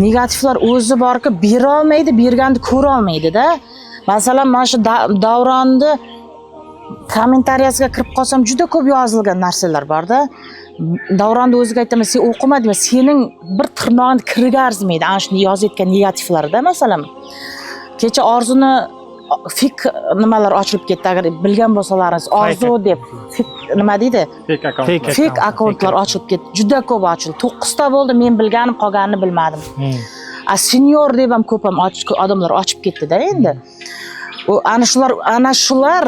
Negativlar o'zi borki, bera olmaydi, berganni ko'ra olmaydi-da. Masalan, mana shu davronni kommentariyasiga kirib qolsam juda ko'p yozilgan narsalar bor-da. Davronni o'ziga aytaman, sen o'qimadingmi? Sening bir tirnog'ing kiriga arzimaydi. Ana shuni yozayotgan negativlarda masalan. Kecha Orzuni fik nimalar ochilib ketdi. Agar bilgan bo'lsalaringiz, Orzu deb fik nima deydi? Fik akkauntlar ochilib ketdi. Juda ko'p ochildi. 9 ta bo'ldi. Men bilganim, qolganini bilmadim. Senior deb ham ko'p ham odamlar ochib ketdi-da endi. Ana shular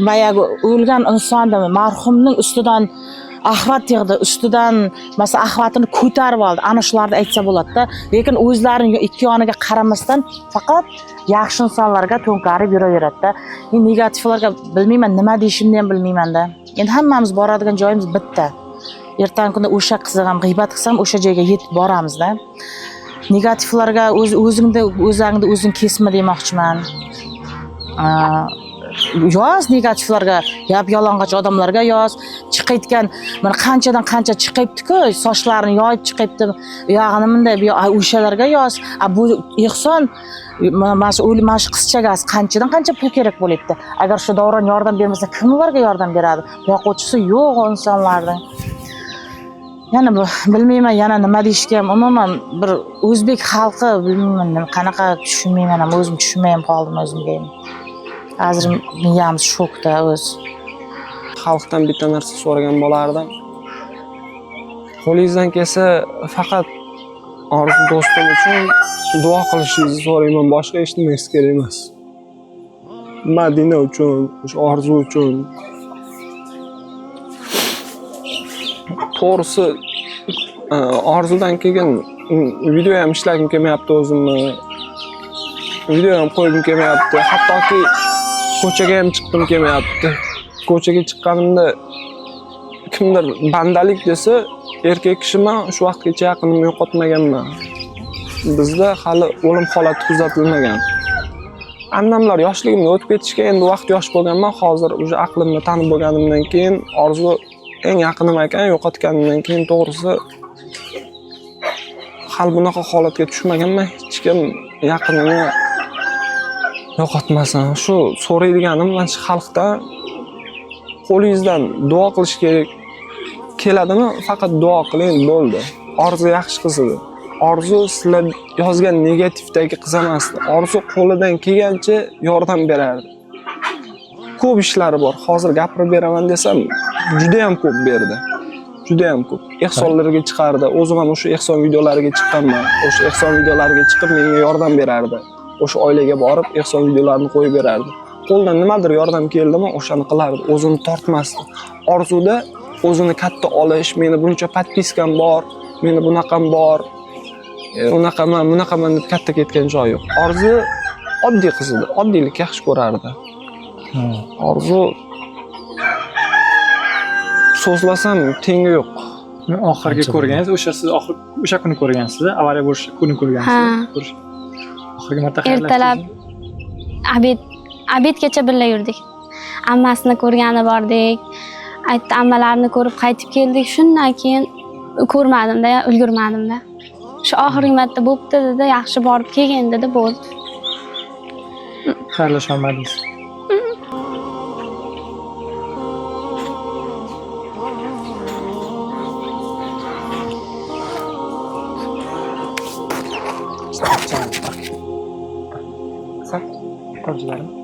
bayagi o'lgan insonni, marhumning ustidan axvat yig'di, ustidan masalan axvatini ko'tarib oldi. Ana shularni aytsa bo'ladi-da. Lekin o'zlarining ikki yoniga qaramasdan faqat yaxshi insonlarga to'nkarib yuraveradi-da. Men negativlarga bilmayman, nima deyishimni ham bilmayman-da. Endi hammamiz boradigan joyimiz bitta. Ertangi kunda o'sha qizni ham g'iybat qilsam, o'sha joyga yetib boramiz-da. Negativlarga o'zingni o'zing kesma demoqchiman. Yoz negativlarga, yolg'onchi odamlarga yoz. Chiqayotgan mana qanchadan qancha chiqayapti-ku, sochlarini yoyib chiqayapti. Yog'ini bunday o'shalarga yoz. Bu ehson mana shu qizchaga qanchadan qancha pul kerak bo'lyapti. Agar shu Davron yordam bermasa, kim ularga yordam beradi? Boquvchisi yo'q insonlarning. Yana bilmayman, yana nima deyishga ham umuman bir o'zbek xalqi bilmayman qanaqa tushunmayman ham, o'zim tushunmay ham qoldim o'zimga. Hozir miyam shokda o'z. Xalqdan bitta narsa so'ragan bo'lardim. Qo'lingizdan kelsa faqat Orzu do'stim uchun duo qilishingizni so'rayman, boshqa hech nimangiz kerak emas. Madina uchun, o'sha Orzu uchun. To'g'risi Orzudan keyin video ham ishlagim kelmayapti o'zimni. Video ham qo'ygim kelmayapti. Hattoki ko'chaga ham chiqdim kelmayapti. Ko'chaga chiqqanimda kimdir bandalik desa, erkak kishiman shu vaqtgacha yaqinimni yo'qotmaganman. Bizda hali o'lim holati kuzatilmagan. Annamlar yoshligimni o'tib ketishga endi vaqt yosh bo'lganman. Hozir o'sha aqlimni tanib bo'lganimdan keyin Orzu eng yaqinim ekan, yo'qotganimdan keyin to'g'risi hali bunaqa holatga tushmaganman. Hech kim yaqinini yo'qotmasin. Shu so'raydiganim mana shu xalqdan qo'lingizdan duo qilish kerak. Keladimi? Faqat duo qiling, bo'ldi. Orzu yaxshi qiz edi. Orzu sizlar yozgan negativdagi qiz emasdi. Orzu qo'lidan kelgancha yordam berardi. Ko'p ishlari bor. Hozir gapirib beraman desam, juda ham ko'p berdi. juda ham ko'p. Ehsonlarga chiqardi. O'zim ham o'sha ehson videolariga chiqqanman. O'sha ehson videolariga chiqib menga yordam berardi. O'sha oilaga borib ehson videolarini qo'yib berardi. Qo'ldan nimadir yordam keldimi, o'shani qilardi. O'zini tortmasdi. Orzuda o'zini katta olish, meni buncha podpiskam bor, meni bunaqam bor. Bunaqaman deb katta ketgan joyi yo'q. Orzu oddiy qiz edi. Oddiylikni yaxshi ko'rardi. Orzu so'zlasam tengi yo'q. Oxirgi ko'rganingiz siz o'sha kuni ko'rgansiz, avariya bo'lish kuni ko'rgansiz. Oxirgi marta Ertalab abedgacha birga yurdik. Ammasini ko'rgani bordik. Aytdi, ammalarni ko'rib qaytib keldik. Shundan keyin ko'rmadim-da, ulgurmadim-da. Shu oxirgi marta bo'pti dedi, yaxshi borib kelgin dedi, bo'ldi. Xayrlasha olmadingiz. Qolchilarim.